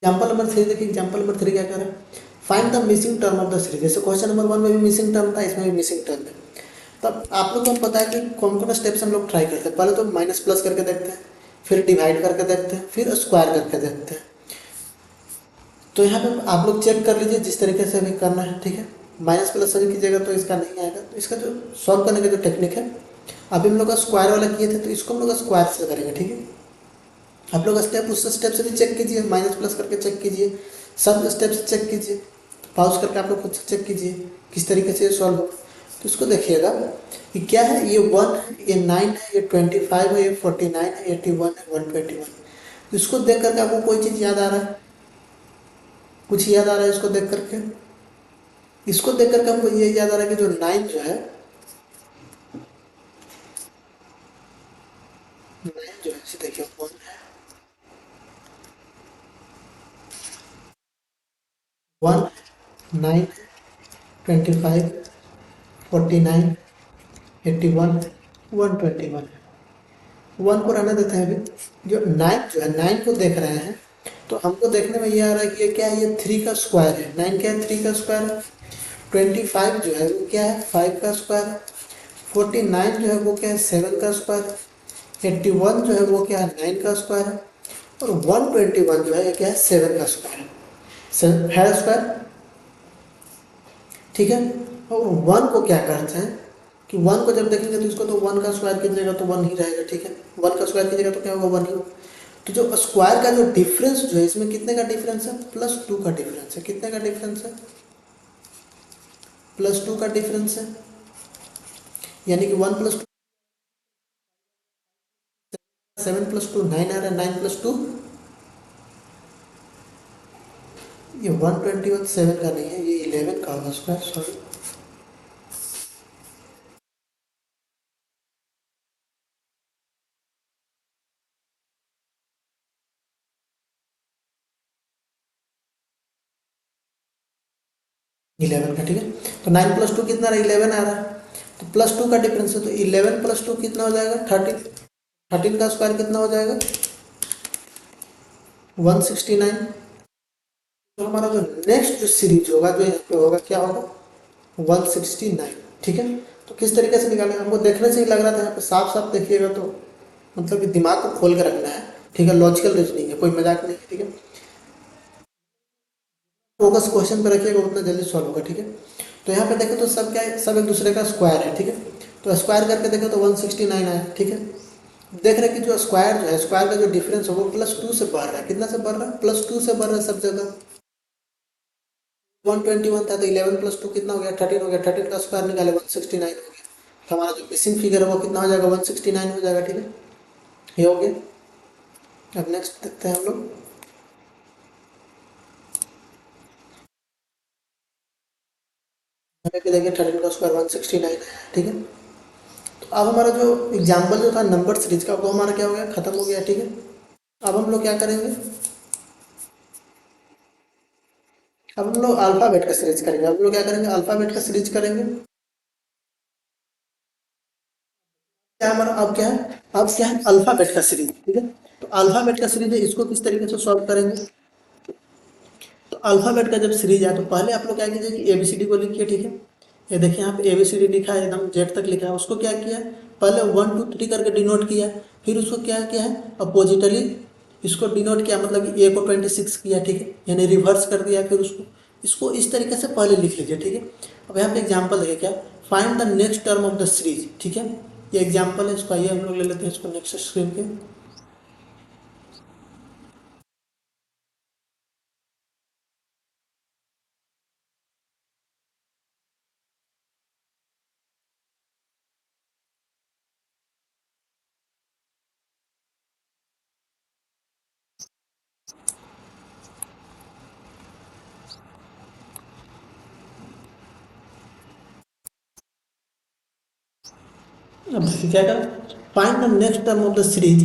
Example number 3 देखिए। एग्जाम्पल नंबर 3 क्या कर रहा है find the missing term of the series. जैसे क्वेश्चन नंबर 1 में भी मिसिंग टर्म था, इसमें भी मिसिंग टर्म है। तब आप लोग को पता है कि कौन कौन स्टेप्स हम लोग ट्राई करते हैं। पहले तो माइनस प्लस करके देखते हैं, फिर डिवाइड करके देखते हैं, फिर स्क्वायर करके देखते हैं। तो यहाँ पे आप लोग चेक कर लीजिए जिस तरीके से भी करना है, ठीक है। माइनस प्लस सभी कीजिएगा तो इसका नहीं आएगा। तो इसका जो सॉल्व करने का जो टेक्निक है, अभी हम लोग का स्क्वायर वाला किए थे तो इसको हम लोग स्क्वायर से करेंगे, ठीक है। आप लोग स्टेप उस स्टेप से भी चेक कीजिए, माइनस प्लस करके चेक कीजिए, सब स्टेप से चेक कीजिए। पॉज करके आप लोग खुद से चेक कीजिए किस तरीके से सॉल्व हो। तो इसको देखिएगा कि क्या है, ये 1, ये 9 है, ये 25 है, ये 49 है, 81 है, 121। इसको देख करके आपको कोई चीज़ याद आ रहा है? कुछ याद आ रहा है इसको देख करके? इसको देख करके हमको ये याद आ रहा है कि जो 9 जो है, 9 जो है इसे देखिए 1 है, 1, 9, 25, 49, 81, 121 है। 1 को रहने देते हैं अभी। जो 9 जो है, 9 को देख रहे हैं तो हमको देखने में ये आ रहा है कि ये क्या है, ये 3 का स्क्वायर है। 9 क्या है, 3 का स्क्वायर है। 25 जो है वो क्या है, 5 का स्क्वायर है। 49 जो है वो क्या है, 7 का स्क्वायर है। 81 जो है वो क्या है, 9 का स्क्वायर है। और 121 जो है ये क्या है, 7 का स्क्वायर है। 7 है स्क्वायर, ठीक है। और 1 को क्या करते हैं कि 1 को जब देखेंगे तो इसको तो 1 का स्क्वायर कीजिएगा तो 1 ही रहेगा, ठीक है। 1 का स्क्वायर कीजिएगा तो क्या होगा, 1 ही होगा। तो जो स्क्वायर का जो डिफरेंस जो है, इसमें कितने का डिफरेंस है, +2 का डिफरेंस है। कितने का डिफरेंस है, +2 का डिफरेंस है। यानी कि 1 + 2 7 + 2 9 आ रहा है, 9 + 2 ये 121 7 का नहीं है, ये 11 का होगा स्क्वायर, सॉरी। 11 का, ठीक है। तो 9 + 2 कितना रहा, 11 आ रहा है। तो +2 का डिफरेंस है, तो 11 + 2 कितना हो जाएगा, 13। 13 का स्क्वायर कितना हो जाएगा, 169। तो हमारा जो नेक्स्ट जो सीरीज होगा, जो यहाँ पे होगा, क्या होगा, 169, ठीक है। तो किस तरीके से निकालेंगे, हमको देखने से ही लग रहा था, यहाँ पे साफ साफ देखिएगा तो मतलब कि दिमाग को खोल के रखना है, ठीक है। लॉजिकल रीजनिंग है, कोई मजाक नहीं है, ठीक है। फोकस क्वेश्चन पे रखिएगा, उतना जल्दी सॉल्व होगा, ठीक है। तो यहाँ पे देखें तो सब क्या है, सब एक दूसरे का स्क्वायर है, ठीक है। तो स्क्वायर करके देखें तो 169 आया, ठीक है। देख रहे हैं कि जो स्क्वायर जो है, स्क्वायर का जो डिफरेंस है वो +2 से बढ़ रहा है। कितना से बढ़ रहा है, +2 से बढ़ रहा है सब जगह। 121 था तो 11 + 2 कितना हो गया, 13 हो गया। 13 का स्क्वायर निकाले 169 हो गया। तो हमारा जो मिसिंग फिगर है वो कितना हो जाएगा, 169 हो जाएगा, ठीक है। ये हो गया। अब नेक्स्ट देखते हैं हम लोग। यहाँ पे देखिए 13 का स्क्वायर 169 है, ठीक है। तो अब हमारा जो एग्जाम्पल जो था नंबर सीरीज का, वो हमारा क्या हो गया, खत्म हो गया, ठीक है। अब हम लोग क्या करेंगे, अब हम लोग अल्फाबेट का सीरीज करेंगे। अब हम लोग क्या करेंगे, अल्फाबेट का सीरीज करेंगे। क्या हमारा अब क्या है, अब क्या है, अल्फाबेट का सीरीज, ठीक है। तो अल्फाबेट का सीरीज है, इसको किस तरीके से सॉल्व करेंगे। तो अल्फाबेट का जब सीरीज है तो पहले आप लोग क्या कीजिए कि ABCD को लिखिए, ठीक है। ये देखिए यहाँ पे ABCD लिखा है, एकदम जेड तक लिखा है। उसको क्या किया, पहले 1 2 3 करके डिनोट किया, फिर उसको क्या किया है, अपोजिटली इसको डिनोट किया, मतलब कि A को 26 किया, ठीक है, यानी रिवर्स कर दिया। फिर उसको इसको इस तरीके से पहले लिख लीजिए, ठीक है। अब यहाँ पे एग्जाम्पल देखिए, क्या, find the next term of the series, ठीक है। ये एग्जाम्पल है, इसको आइए हम लोग ले लेते हैं इसको नेक्स्ट स्क्रीन पे। अब देखिए क्या करें, find the next term of the series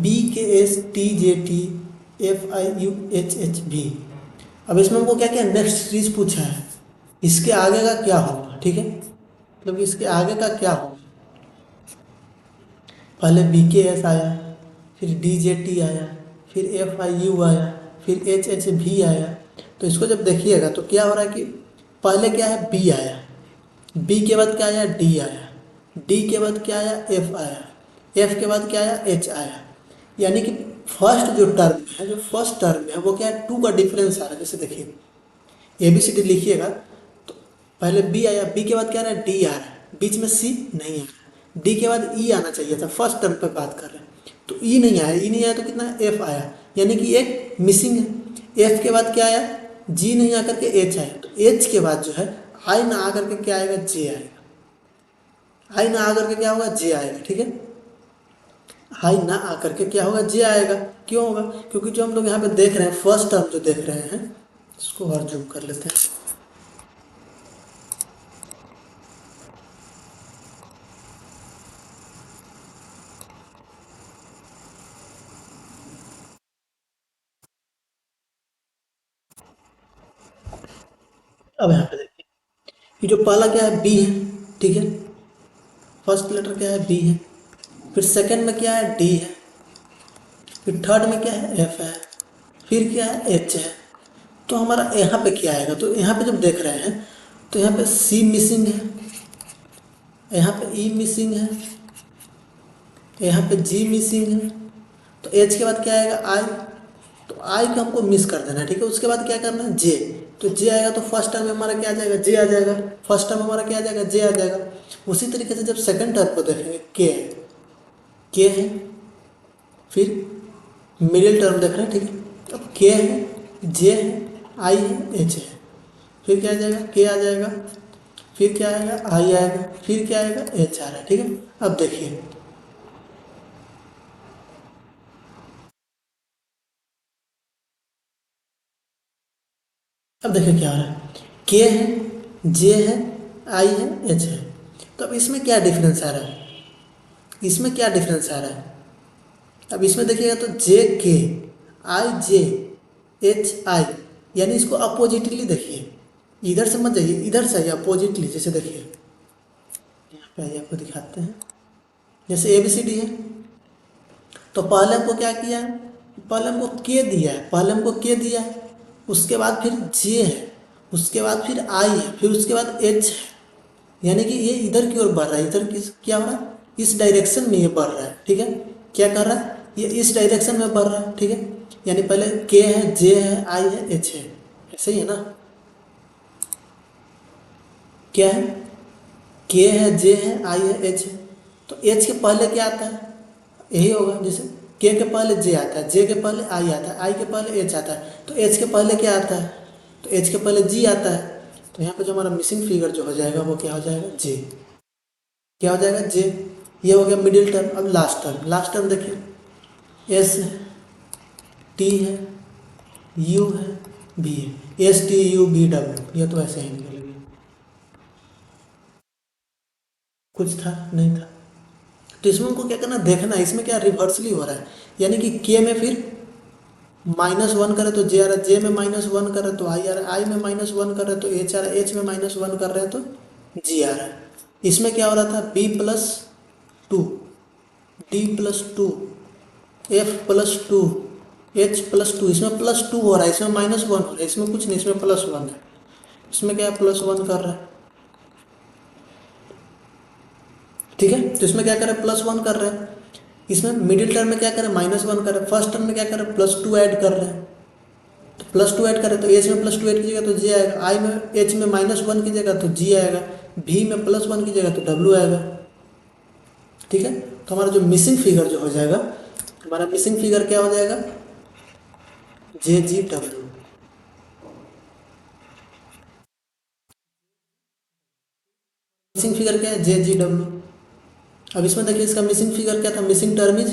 BKSTJTFIUHHV। अब इसमें हमको क्या क्या नेक्स्ट सीरीज पूछा है, इसके आगे का क्या होगा, ठीक है, मतलब इसके आगे का क्या होगा। पहले BKS आया, फिर DJT आया, फिर FIU आया, फिर HHV आया। तो इसको जब देखिएगा तो क्या हो रहा है कि पहले क्या है, B आया, B के बाद क्या आया, D आया, D के बाद क्या आया, F आया, F के बाद क्या आया, H आया। यानी कि फर्स्ट जो टर्म है, जो फर्स्ट टर्म है वो क्या है, 2 का डिफरेंस आ रहा है। जैसे देखिए ABCD लिखिएगा तो पहले B आया, B के बाद क्या आ रहा है, D आ रहा है, बीच में C नहीं आ रहा, D के बाद E आना चाहिए था। फर्स्ट टर्म पे बात कर रहे हैं तो E नहीं आया, E नहीं आया तो कितना F आया, यानी कि एक मिसिंग है। F के बाद क्या आया, G नहीं आकर के H आया, तो एच के बाद जो है आई ना आकर के क्या आएगा, जे आएगा। आई ना आकर के क्या होगा, जे आएगा। ठीक है, आई ना आकर के क्या होगा, जे आएगा। क्यों होगा, क्योंकि जो हम लोग यहाँ पे देख रहे हैं फर्स्ट टर्म जो देख रहे हैं, इसको और जूम कर लेते हैं। अब यहाँ पे देखिए, ये जो पहला क्या है, बी है। ठीक है, फर्स्ट लेटर क्या है, बी है। फिर सेकंड में क्या है, डी है। फिर थर्ड में क्या है, एफ है। फिर क्या है, एच है। तो हमारा यहाँ पे क्या आएगा, तो यहाँ पे जब देख रहे हैं तो यहाँ पे सी मिसिंग है, यहाँ पे ई मिसिंग है, यहाँ पे जी मिसिंग है। तो एच के बाद क्या आएगा, आई। तो आई को हमको मिस कर देना है। ठीक है, उसके बाद क्या करना है, जे। तो जे आएगा तो फर्स्ट टर्म में हमारा क्या आ जाएगा, जे आ जाएगा। फर्स्ट टर्म हमारा क्या आ जाएगा, जे आ जाएगा। उसी तरीके से जब सेकंड टर्म को देखेंगे, के है, के है। फिर मिडिल टर्म देख रहे हैं। ठीक है, अब के है, जे है, आई है, एच है। फिर क्या आ जाएगा, के आ जाएगा। फिर क्या आएगा, आई आएगा। फिर क्या आएगा, एच आ रहा है। ठीक है, अब देखिए, अब देखिए क्या हो रहा है, के है, जे है, आई है, एच है। तो अब इसमें क्या डिफरेंस आ रहा है, इसमें क्या डिफरेंस आ रहा है। अब इसमें देखिएगा तो जे के, आई जे, एच आई, यानी इसको अपोजिटली देखिए। इधर से मत जाइए, इधर से आइए अपोजिटली। जैसे देखिए यहाँ पे आइए, आपको दिखाते हैं। जैसे ए बी सी डी है, तो पहले हमको क्या किया है, पहले हमको के दिया है, पहले हमको के दिया है। उसके बाद फिर जे है, उसके बाद फिर आई है, फिर उसके बाद एच है। यानी कि ये इधर की ओर बढ़ रहा है। इधर किस क्या हो रहा है, इस डायरेक्शन में ये बढ़ रहा है। ठीक है, क्या कर रहा है, ये इस डायरेक्शन में बढ़ रहा है। ठीक है, यानी पहले के है, जे है, आई है, एच है। ऐसे ही है ना, क्या है, के है, जे है, आई है, एच है। तो एच के पहले क्या आता है, यही होगा। जैसे के पहले जे आता है, जे के पहले आई आता है, आई के पहले एच आता है। तो एच के पहले क्या आता है, तो एच के पहले जी आता है। तो यहाँ पे जो हमारा मिसिंग फिगर जो हो जाएगा वो क्या हो जाएगा, जे। क्या हो जाएगा, जे। ये हो गया मिडिल टर्म। अब लास्ट टर्म, लास्ट टर्म देखिए, एस है, टी है, यू है, बी है। S T U B W, ये तो ऐसे ही निकलेगी। कुछ था नहीं था। तो इसमें हमको क्या करना, देखना है इसमें क्या रिवर्सली हो रहा है। यानी कि के में फिर -1 करे तो जे आ रहा है, जे में -1 करे तो आई आ रहा है, आई में -1 कर रहे तो एच आ रहा है, एच में -1 कर रहे हैं तो जी आ रहा है। इसमें क्या हो रहा था, B+2, D+2, F+2, H+2। इसमें +2 हो रहा है, इसमें -1 हो रहा है। इसमें कुछ नहीं, इसमें +1 है। इसमें क्या है, +1 कर रहा है। ठीक है, तो इसमें क्या करें, +1 कर रहे हैं। इसमें मिडिल टर्म में क्या करें, -1 कर रहे हैं। फर्स्ट टर्म में क्या करें, +2 ऐड कर रहे हैं। तो +2 ऐड करें तो एच में +2 ऐड कीजिएगा तो जी आएगा। आई में एच में -1 कीजिएगा तो जी आएगा। भी में +1 कीजिएगा तो डब्ल्यू आएगा। ठीक है, तो हमारा जो मिसिंग फिगर जो हो जाएगा, हमारा मिसिंग फिगर क्या हो जाएगा, जे जी डब्ल्यू। मिसिंग फिगर क्या है, जे जी डब्ल्यू। अब इसमें देखिए इसका मिसिंग फिगर क्या था, missing term is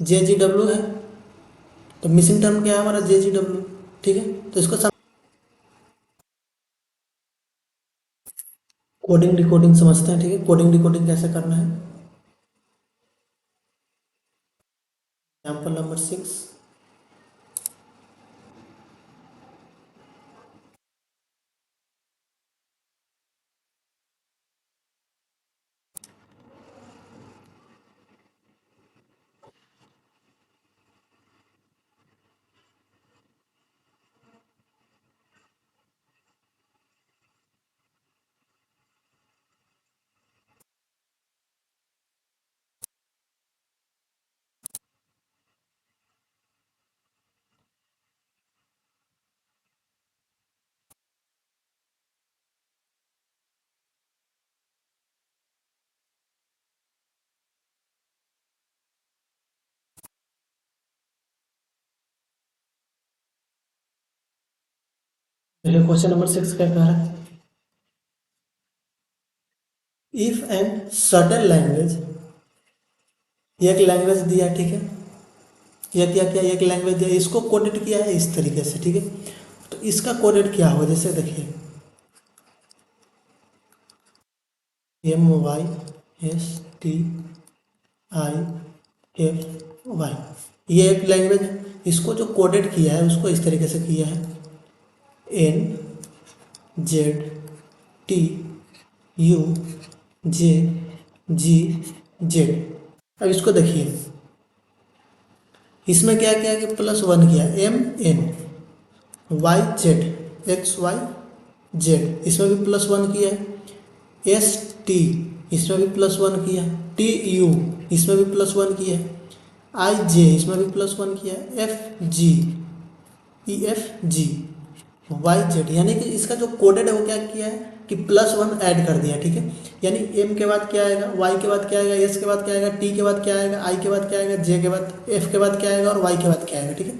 J ji W है। तो मिसिंग टर्म क्या है हमारा, जे जी डब्ल्यू। ठीक है, तो इसको कोडिंग डिकोडिंग समझते हैं। ठीक है, कोडिंग डिकोडिंग कैसे करना है। Example number 6। देखिए क्वेश्चन नंबर 6 क्या कह रहा है, इफ एंड सर्टेन लैंग्वेज, एक लैंग्वेज दिया, ठीक है, या क्या क्या एक लैंग्वेज दिया, इसको कोडेड किया है इस तरीके से, ठीक है। तो इसका कोडेड क्या होगा, जैसे देखिए MYSTIF ये एक लैंग्वेज है। इसको जो कोडेड किया है उसको इस तरीके से किया है NZTUJGZ। अब इसको देखिए, इसमें क्या किया कि +1 किया, MNYZXYZ, इसमें भी +1 किया है, ST इसमें भी +1 किया, TU इसमें भी +1 किया, IJ इसमें भी +1 किया, FGEFG YZ, यानी कि इसका जो कोडेड है वो क्या किया है कि +1 ऐड कर दिया, ठीक है। यानी M के बाद क्या आएगा, Y के बाद क्या आएगा, S के बाद क्या आएगा, T के बाद क्या आएगा, I के बाद क्या आएगा, J के बाद, F के बाद क्या आएगा और Y के बाद क्या आएगा, ठीक है।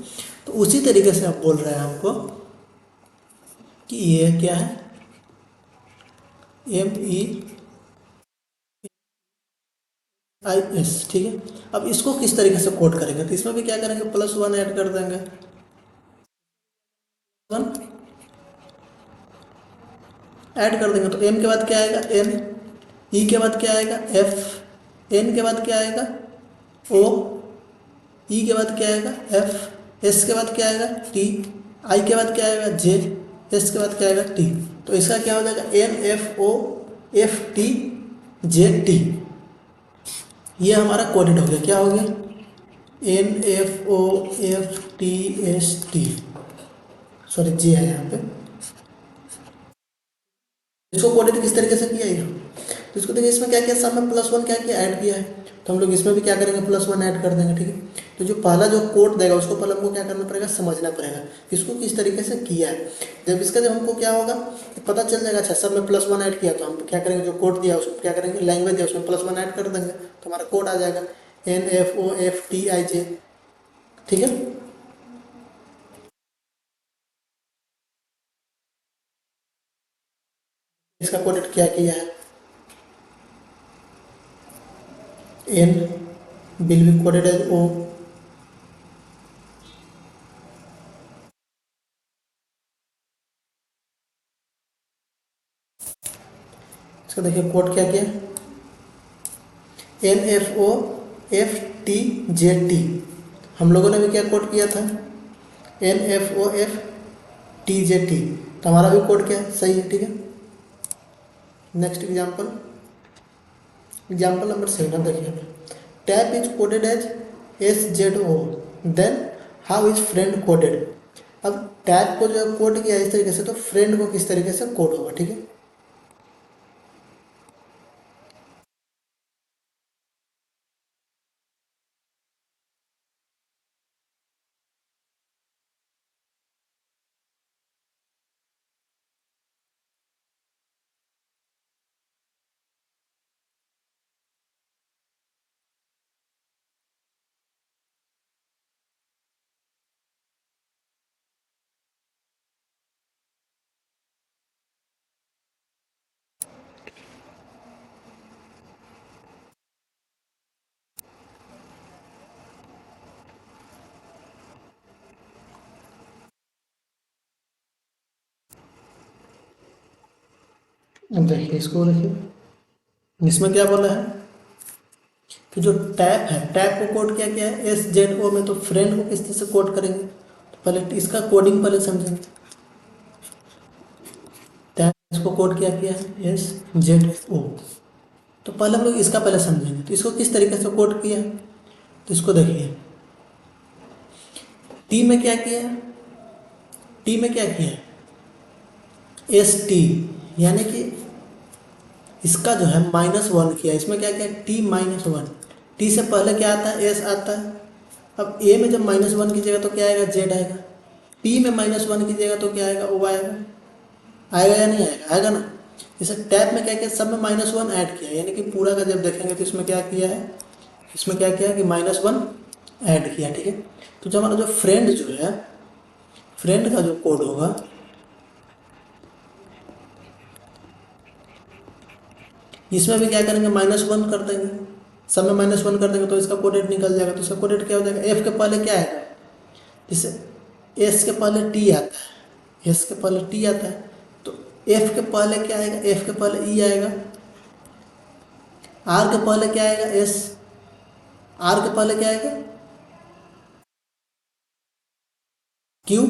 तो उसी तरीके से आप बोल रहे हैं आपको कि ये क्या है, MEIS, ठीक है। अब इसको किस तरीके से कोड करेंगे, तो इसमें भी क्या करेंगे, +1 ऐड कर देंगे, 1 ऐड कर देंगे। तो M के बाद क्या आएगा, M, E के बाद क्या आएगा, F, N के बाद क्या आएगा, O, E के बाद क्या आएगा, F, S के बाद क्या आएगा, T, I के बाद क्या आएगा, J, S के बाद क्या आएगा, T। तो इसका क्या हो जाएगा, NFOFTJT, ये हमारा कोडेड हो गया, क्या हो गया, NFOFTST, सॉरी J है यहाँ पे। इसको कोडेड किस तरीके से किया है, तो इसको देखिए, इसमें क्या किया, सब में +1 क्या किया, ऐड किया है। तो हम लोग इसमें भी क्या करेंगे, +1 ऐड कर देंगे, ठीक है। तो जो पहला जो कोड देगा उसको पहले हमको क्या करना पड़ेगा, समझना पड़ेगा इसको किस तरीके से किया है। जब हमको क्या होगा, पता चल जाएगा, अच्छा सब में +1 ऐड किया, तो हम क्या करेंगे, जो कोड दिया उसको क्या करेंगे, लैंग्वेज दिया उसमें +1 ऐड कर देंगे, तो हमारा कोड आ जाएगा NFOFTIJ, ठीक है। इसका कोड क्या किया है, N will be coded as O, इसका देखिए कोड क्या किया, NFOFTJT, हम लोगों ने भी क्या कोड किया था, NFOFTJT, तो हमारा भी कोड क्या है, सही है, ठीक है। नेक्स्ट एग्जाम्पल नंबर 7 देखिए, tap is coded as SZO, then how is friend coded. अब टैप को जो कोड किया इस तरीके से, तो फ्रेंड को किस तरीके से कोड होगा, ठीक है। अब देखिए इसको देखिए, इसमें क्या बोला है कि जो टैप है, टैप को कोड क्या किया है SZO में, तो फ्रेंड को किस तरह से कोड करेंगे, तो पहले इसका कोडिंग पहले समझेंगे। टैप इसको कोड क्या किया है SZO, तो पहले हम लोग इसका पहले समझेंगे, तो इसको किस तरीके से कोड किया है, तो इसको देखिए, टी में क्या किया है, टी में क्या किया है ST, यानी कि इसका जो है -1 किया, इसमें क्या किया T-1, टी से पहले क्या आता है, S आता है। अब A में जब -1 कीजिएगा तो क्या आएगा, Z आएगा, T में -1 कीजिएगा तो क्या आएगा, O आएगा, आएगा या नहीं आएगा, आएगा ना। जैसे टैप में क्या किया, सब में -1 ऐड किया, यानी कि पूरा का जब देखेंगे तो इसमें क्या किया है, इसमें क्या किया कि -1 ऐड किया, ठीक है। तो जो हमारा जो फ्रेंड जो है, फ्रेंड का जो कोड होगा इसमें भी क्या करेंगे, -1 कर देंगे, सब में -1 कर देंगे तो इसका कोडेट निकल जाएगा। तो इसका कोडेट क्या हो जाएगा, एफ के पहले क्या आएगा, जैसे एस के पहले टी आता है, एस के पहले टी आता है, तो एफ के पहले क्या आएगा, एफ के पहले ई आएगा, आर के पहले क्या आएगा, एस, आर के पहले क्या आएगा, क्यू,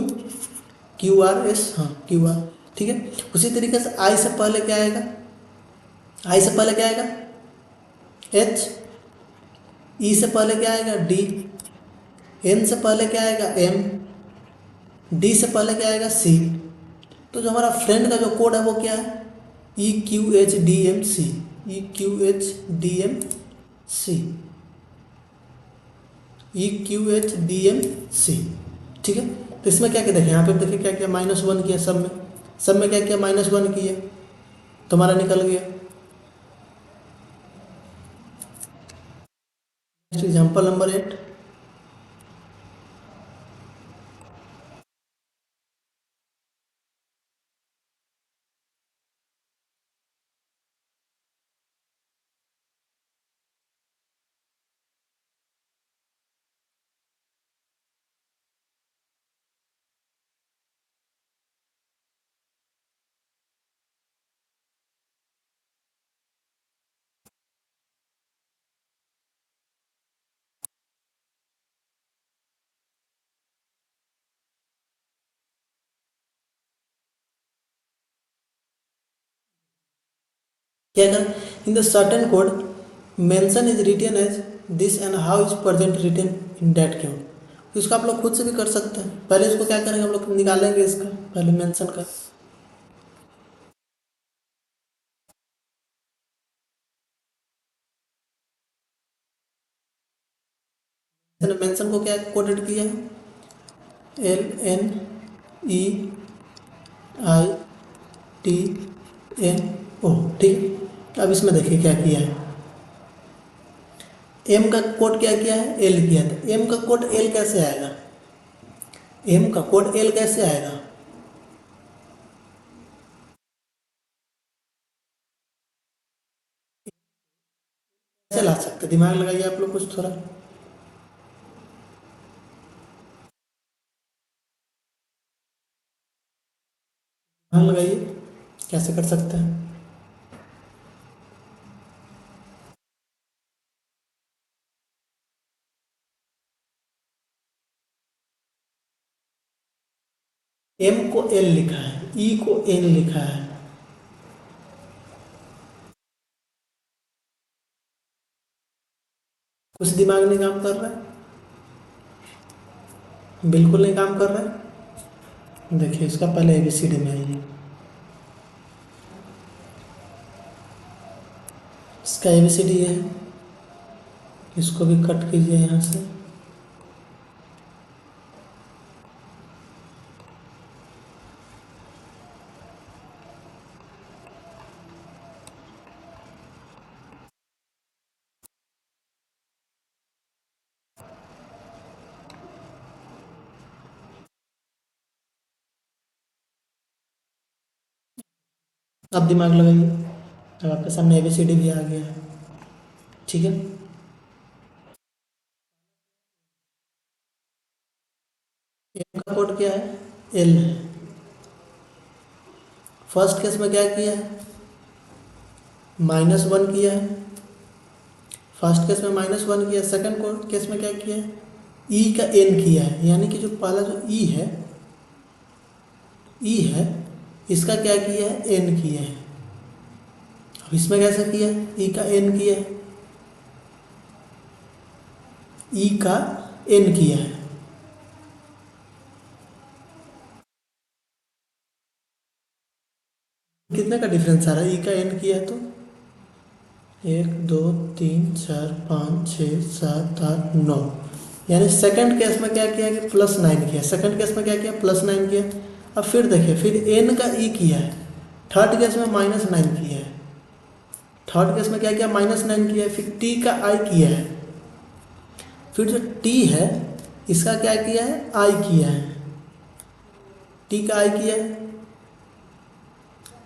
क्यू आर एस, हाँ क्यू आर, ठीक है। उसी तरीके से आई से पहले क्या आएगा, आई से पहले क्या आएगा, एच, ई से पहले क्या आएगा, डी, एन से पहले क्या आएगा, एम, डी से पहले क्या आएगा, सी। तो जो हमारा फ्रेंड का जो कोड है वो क्या है, E Q H D M C, E Q H D M C, E Q H D M C, ठीक है। तो इसमें क्या क्या देखें, यहाँ पे देखिए क्या क्या -1 किया, सब में क्या किया, -1 किया, तो हमारा निकल गया। नेक्स्ट एग्जाम्पल नंबर 8, क्या करें, in the certain code mention is written as this and how is present written in that code. तो इसको आप लोग खुद से भी कर सकते हैं। पहले इसको क्या करेंगे, हम लोग निकालेंगे इसका पहले मेंशन का, मेंशन को क्या कोडेड किया है, LNEITNO, ठीक है। अब इसमें देखिए क्या किया है, एम का कोड क्या किया है, एल किया था। एम का कोड एल कैसे आएगा, एम का कोड एल कैसे आएगा, कैसे ला सकते, दिमाग लगाइए आप लोग कुछ थोड़ा, दिमाग लगाइए कैसे कर सकते हैं। एम को एल लिखा है, ई को एन लिखा है, कुछ दिमाग नहीं काम कर रहा है, बिल्कुल नहीं काम कर रहा है। देखिए इसका पहले ABCD में आइए, इसका ABCD ये है, इसको भी कट कीजिए यहाँ से, अब दिमाग लगाइए, अब आपके सामने ABCD भी आ गया है, ठीक है। एम का कोड क्या है, एल है। फर्स्ट केस में क्या किया है, -1 किया है, फर्स्ट केस में -1 किया। सेकंड केस में क्या किया है, ई का एन किया है, यानी कि जो पहला जो ई है, ई है, इसका क्या किया है, एन किया है। अब इसमें कैसे किया है, ई का एन किया है, ई का एन किया है, कितने का डिफरेंस आ रहा है, ई का एन किया है तो 1 2 3 4 5 6 7 8 9, यानी सेकंड केस में क्या किया कि +9 किया, सेकंड केस में क्या किया, +9 किया। अब फिर देखिए, फिर एन का ई किया है, थर्ड केस में -9 किया है, थर्ड केस में क्या किया, -9 किया है। फिर टी का आई किया है, फिर जो टी है इसका क्या किया है, आई किया है, टी का आई किया है,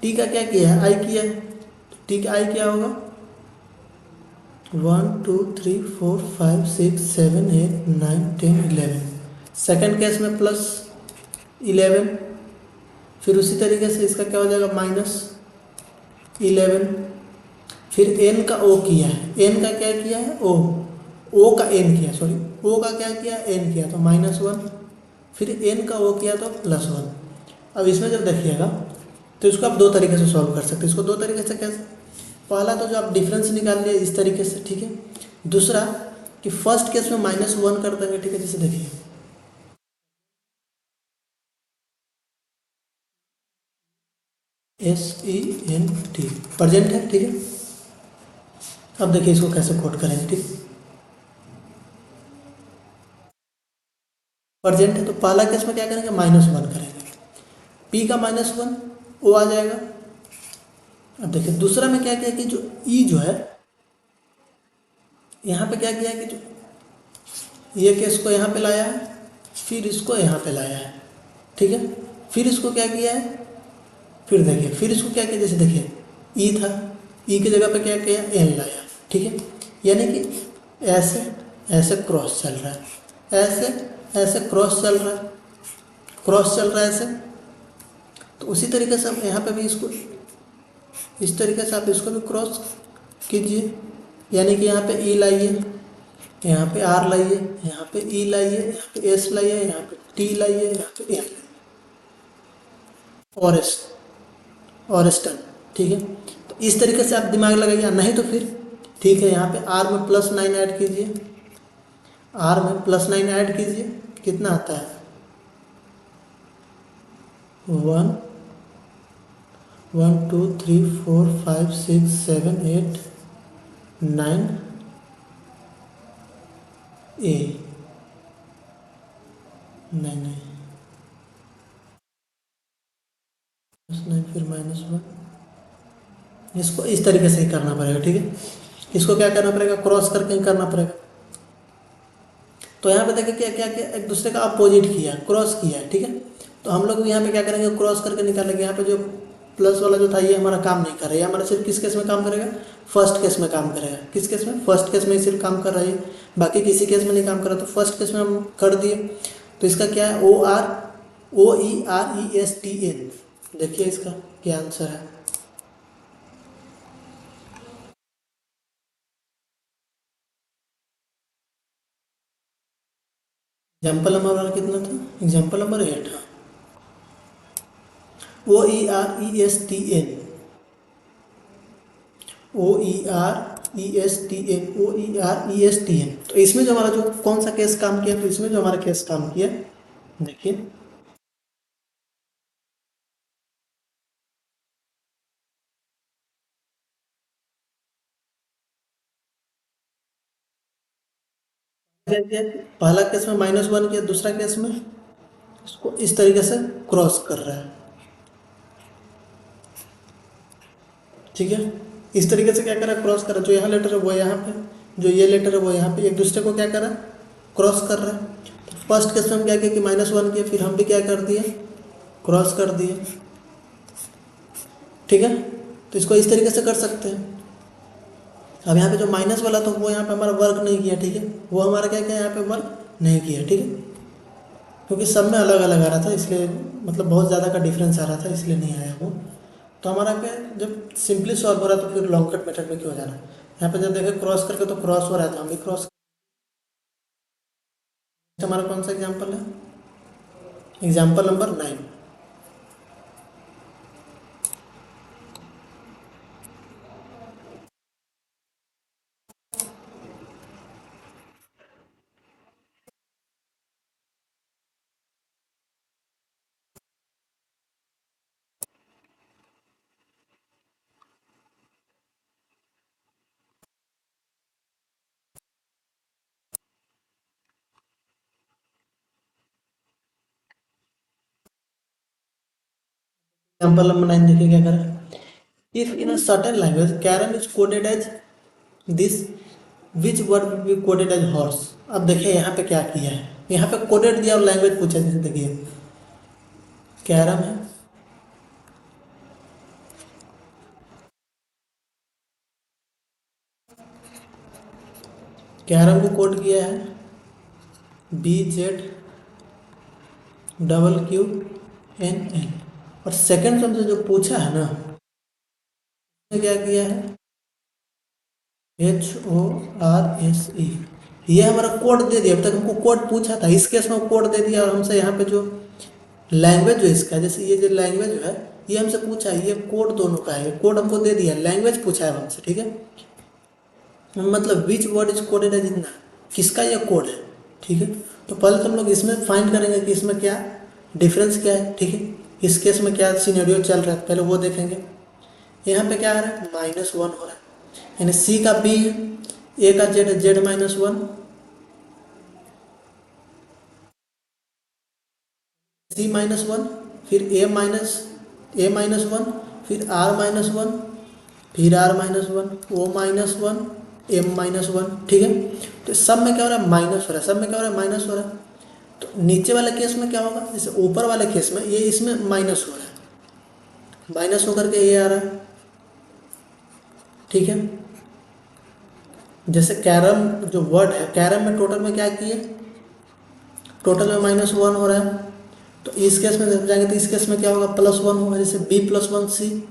टी का क्या किया है, आई किया है, टी का आई क्या होगा, 1 2 3 4 5 6 7 8 9 10 11। सेकेंड केस में +11, फिर उसी तरीके से इसका क्या हो जाएगा -11। फिर n का o किया है, n का क्या किया है o का n किया, सॉरी o का क्या किया n किया, तो -1। फिर n का o किया तो +1। अब इसमें जब देखिएगा तो इसको आप दो तरीके से सॉल्व कर सकते हैं। इसको दो तरीके से कैसे, पहला तो जो आप डिफरेंस निकाल लिए इस तरीके से, ठीक है। दूसरा कि फर्स्ट केस में -1 कर देंगे, ठीक है। जैसे देखिए SENT प्रजेंट है, ठीक है। अब देखिए इसको कैसे कोट करेंगे, ठीक है। प्रजेंट है तो पहला केस में क्या करेंगे -1 करेंगे, P का -1 O आ जाएगा। अब देखिए दूसरा में क्या किया कि जो E जो है यहाँ पे क्या किया कि जो ये केस को यहाँ पे लाया है, फिर इसको यहाँ पे लाया है, ठीक है। फिर इसको क्या किया है, फिर देखिए फिर इसको क्या किया, जैसे देखिए ई था, ई की जगह पे क्या किया एन लाया, ठीक है। यानी कि ऐसे ऐसे क्रॉस चल रहा है, ऐसे ऐसे क्रॉस चल रहा है, क्रॉस चल रहा है ऐसे। तो उसी तरीके से हम यहाँ पे भी इसको इस तरीके से आप इसको भी क्रॉस कीजिए। यानी कि यहाँ पे ई लाइए, यहाँ पे आर लाइए, यहाँ पे ई लाइए, यहाँ पे एस लाइए, यहाँ पे टी लाइए, यहाँ पे एन और एस और स्टन, ठीक है। तो इस तरीके से आप दिमाग लगाइए, नहीं तो फिर ठीक है यहाँ पे आर में +9 ऐड कीजिए, आर में +9 ऐड कीजिए, कितना आता है 1 1 2 3 4 5 6 7 8 9 9 +9 फिर -1। इसको इस तरीके से ही करना पड़ेगा, ठीक है। इसको क्या करना पड़ेगा, क्रॉस करके ही करना पड़ेगा। तो यहाँ पे देखिए क्या क्या किया, एक दूसरे का अपोजिट किया, क्रॉस किया, ठीक है। तो हम लोग यहाँ पे क्या करेंगे, क्रॉस करके निकालेंगे। यहाँ पे जो प्लस वाला जो था ये हमारा काम नहीं कर रहा है, ये हमारा सिर्फ किस केस में काम करेगा, फर्स्ट केस में काम करेगा। किस केस में, फर्स्ट केस में ही सिर्फ काम कर रहा है, बाकी किसी केस में नहीं काम कर रहा। तो फर्स्ट केस में हम कर दिए, तो इसका क्या है ORESTN। देखिए इसका क्या आंसर है। एग्जाम्पल नंबर वाला कितना था, एग्जाम्पल नंबर 8, हाँ OERESTN OERESTN। तो इसमें जो हमारा जो कौन सा केस काम किया, तो इसमें जो हमारा केस काम किया देखिए, पहला केस में -1 किया, दूसरा केस में इसको इस तरीके से क्रॉस कर रहा है, ठीक है। इस तरीके से क्या करा, क्रॉस करा, जो यहाँ लेटर है वो यहाँ पे, जो ये लेटर है वो यहाँ पे, एक दूसरे को क्या करा, क्रॉस कर रहा है। तो फर्स्ट केस में हम क्या किया कि -1 किया, फिर हम भी क्या कर दिए, क्रॉस कर दिए, ठीक है। तो इसको इस तरीके से कर सकते हैं। अब यहाँ पे जो माइनस वाला था वो यहाँ पे हमारा वर्क नहीं किया, ठीक है। वो हमारा क्या किया, यहाँ पे वर्क नहीं किया, ठीक है, क्योंकि सब में अलग अलग आ रहा था, इसलिए मतलब बहुत ज़्यादा का डिफरेंस आ रहा था, इसलिए नहीं आया वो। तो हमारा क्या, जब सिंपली सॉल्व हो रहा तो फिर लॉन्ग कट मेथड में क्यों जाना। यहाँ पे जब देखें क्रॉस करके तो क्रॉस हो रहा था, हम भी क्रॉस। हमारा कौन सा एग्जाम्पल है, एग्जाम्पल नंबर 9। एग्जाम्पल नंबर 9 देखिए क्या करें, if in a certain language carom is coded as this, which word will be coded as horse. अब देखिए यहाँ पे क्या किया है, यहाँ पे कोडेड दिया और लैंग्वेज पूछा, जैसे देखिए कैरम है, कैरम को कोड किया है BZQN L, और सेकंड हमसे जो पूछा है ना, क्या किया है HORSE, ये हमारा कोड दे दिया। अब तक हमको कोड पूछा था, इस केस में कोड दे दिया, और हमसे यहाँ पे जो लैंग्वेज जो इसका, जैसे ये जो लैंग्वेज है ये हमसे पूछा है, ये कोड दोनों का है, ये कोड हमको दे दिया, लैंग्वेज पूछा है हमसे, ठीक है। मतलब which word is coded as in, किसका ये कोड है, ठीक है। तो पहले तो हम लोग इसमें फाइंड करेंगे कि इसमें क्या डिफरेंस क्या है, ठीक है। इस केस में क्या सिनेरियो चल रहा है पहले वो देखेंगे। यहाँ पे क्या आ रहा है -1 हो रहा है, यानी सी का बी है, ए का जेड है, जेड -1, सी -1, फिर ए-1, फिर R-1, फिर R-1, O-1, M-1, ठीक है। तो सब में क्या हो रहा है माइनस हो रहा है, सब में क्या हो रहा है माइनस हो रहा है। तो नीचे वाले केस में क्या होगा, जैसे ऊपर वाले केस में ये इसमें माइनस हो रहा है, माइनस होकर के ये आ रहा है, ठीक है। जैसे कैरम जो वर्ड है, कैरम में टोटल में क्या किए, टोटल में -1 हो रहा है। तो इस केस में जब जाएंगे तो इस केस में क्या होगा +1 होगा, जैसे B+1 C,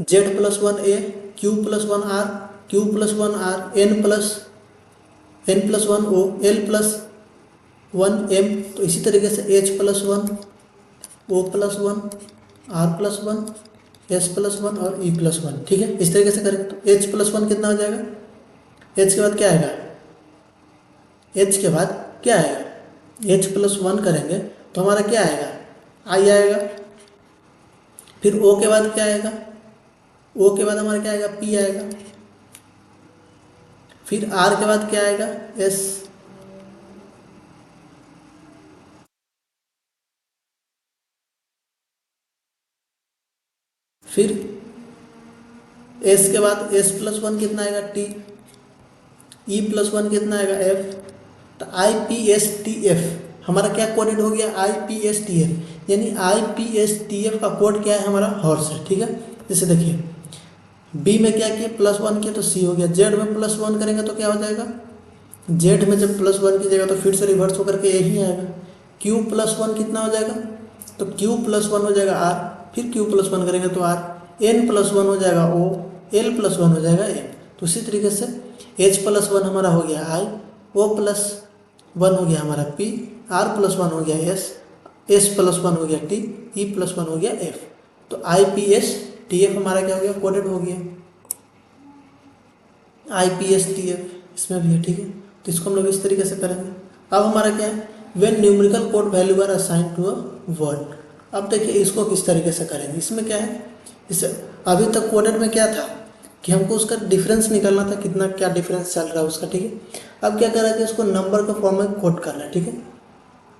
Z+1 A, Q+1 R, Q+1 R, N+1 O, L+1 M। तो इसी तरीके से H+1, O+1, R+1, S+1 और E+1, ठीक है। इस तरीके से करेंगे तो H+1 कितना हो जाएगा, H के बाद क्या आएगा, H के बाद क्या आएगा, H+1 करेंगे तो हमारा क्या आएगा I आएगा। फिर O के बाद क्या आएगा, O के बाद हमारा क्या आएगा P आएगा। फिर R के बाद क्या आएगा S। फिर S के बाद S+1 कितना आएगा T, E+1 कितना आएगा F। तो IPSTF हमारा क्या कोडेड हो गया IPSTF, यानी IPSTF का कोड क्या है हमारा हॉर्स है, ठीक है। जैसे देखिए B में क्या किया +1 किया तो C हो गया, Z में +1 करेंगे तो क्या हो जाएगा, Z में जब +1 कीजिएगा तो फिर से रिवर्स होकर के यही आएगा। Q+1 कितना हो जाएगा, तो Q+1 हो जाएगा R, फिर Q+1 करेंगे तो R, N+1 हो जाएगा O, L+1 हो जाएगा M। तो उसी तरीके से H+1 हमारा हो गया I, O+1 हो गया हमारा P, R+1 हो गया S, S+1 हो गया T, E+1 हो गया F। तो IPSTF हमारा क्या हो गया कोडेड हो गया, IPSTF इसमें भी है, ठीक है। तो इसको हम लोग इस तरीके से करेंगे। अब हमारा क्या है when numerical code value are assign to a word. अब देखिए इसको किस तरीके से करेंगे, इसमें क्या है, इस अभी तक कोडेड में क्या था कि हमको उसका डिफरेंस निकालना था, कितना क्या डिफरेंस चल रहा है उसका, ठीक है। अब क्या करा कि इसको नंबर के फॉर्म में कोड करना है, ठीक है।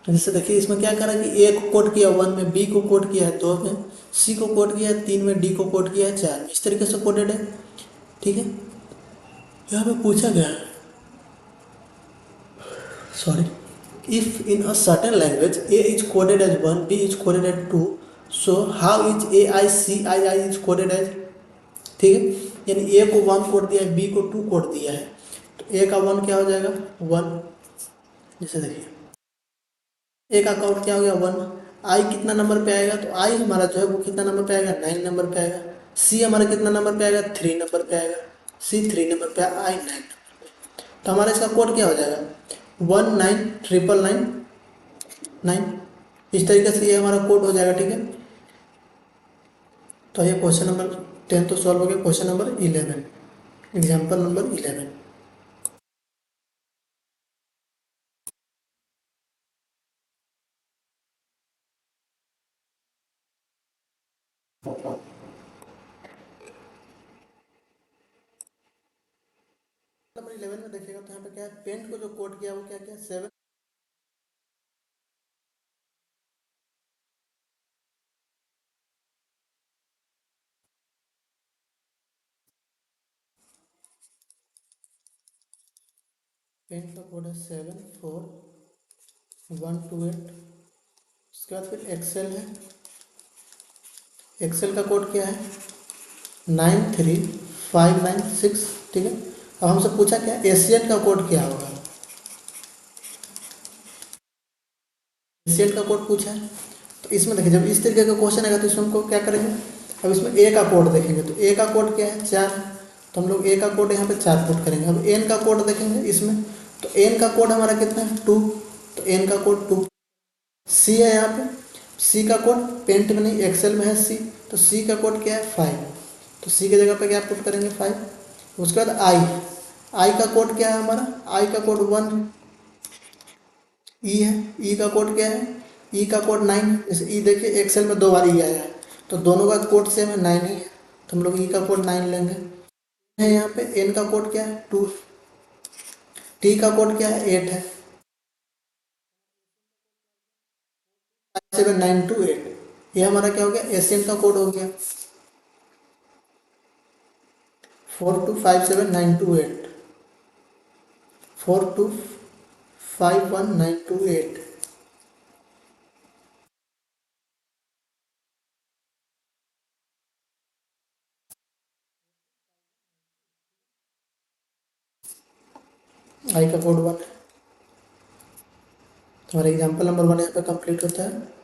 जैसे देखिए इसमें क्या करा कि A को कोड किया 1 में, B को कोड किया है 2 में, C को कोड किया है 3 में, D को कोड किया है 4 में, इस तरीके से कोडेड है, ठीक है। यहाँ पे पूछा गया है, sorry, if in a certain language A is coded as 1, B is coded as 2, so how is AICII is coded as, ठीक है। यानी A को 1 कोड दिया है, B को 2 कोड दिया है, तो A का 1 क्या हो जाएगा 1। जैसे देखिए A का काउंट क्या हो गया 1, I कितना नंबर पे आएगा, तो I हमारा जो है वो कितना नंबर पे आएगा 9 नंबर पे आएगा। C हमारा कितना नंबर पे आएगा 3 नंबर पे आएगा, C 3 नंबर पे, I 9 नंबर पे। तो हमारा इसका कोड क्या हो जाएगा 19999। इस तरीके से ये हमारा कोड हो जाएगा, ठीक है। तो ये क्वेश्चन नंबर 10 तो सॉल्व हो गया। Question number 11, example number 11। Number 11 में देखिएगा तो यहाँ पे क्या है, पेंट को जो कोड किया वो क्या किया 7, पेंट का कोड है 74128। उसके बाद फिर एक्सेल है, एक्सेल का कोड क्या है 93596, ठीक है। अब हमसे पूछा क्या, एशियन का कोड क्या होगा, एशियन का कोड पूछा है। तो इसमें देखिए जब इस तरीके का क्वेश्चन आएगा तो इसमें हमको क्या करेंगे, अब इसमें ए का कोड देखेंगे तो ए का कोड क्या है 4, तो हम लोग ए का कोड यहाँ पे 4 पुट करेंगे। अब एन का कोड देखेंगे इसमें, तो एन का कोड हमारा कितना है 2, तो एन का कोड 2। सी है यहाँ पे, सी का कोड पेंट में नहीं एक्सेल में है सी, तो सी का कोड क्या है 5, तो सी की जगह पे क्या पुट करेंगे 5। उसके बाद आई, आई का कोड क्या है हमारा, आई का कोड 1। ई है, ई का कोड क्या है, ई का कोड 9 है। जैसे ई देखिए एक्सेल में 2 बार ई आया है, तो दोनों का कोड सेम है 9 ही है, तो हम लोग ई का कोड 9 लेंगे। है यहाँ पे एन का कोड क्या है 2, टी का कोड क्या है 8 है, 57928, ये हमारा क्या हो गया एशियन का कोड हो गया 4257928, 4251928। आई का कोड 1 है। तो हमारा एग्जाम्पल नंबर 1 यहाँ पे कंप्लीट होता है।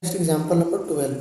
Next example number 12।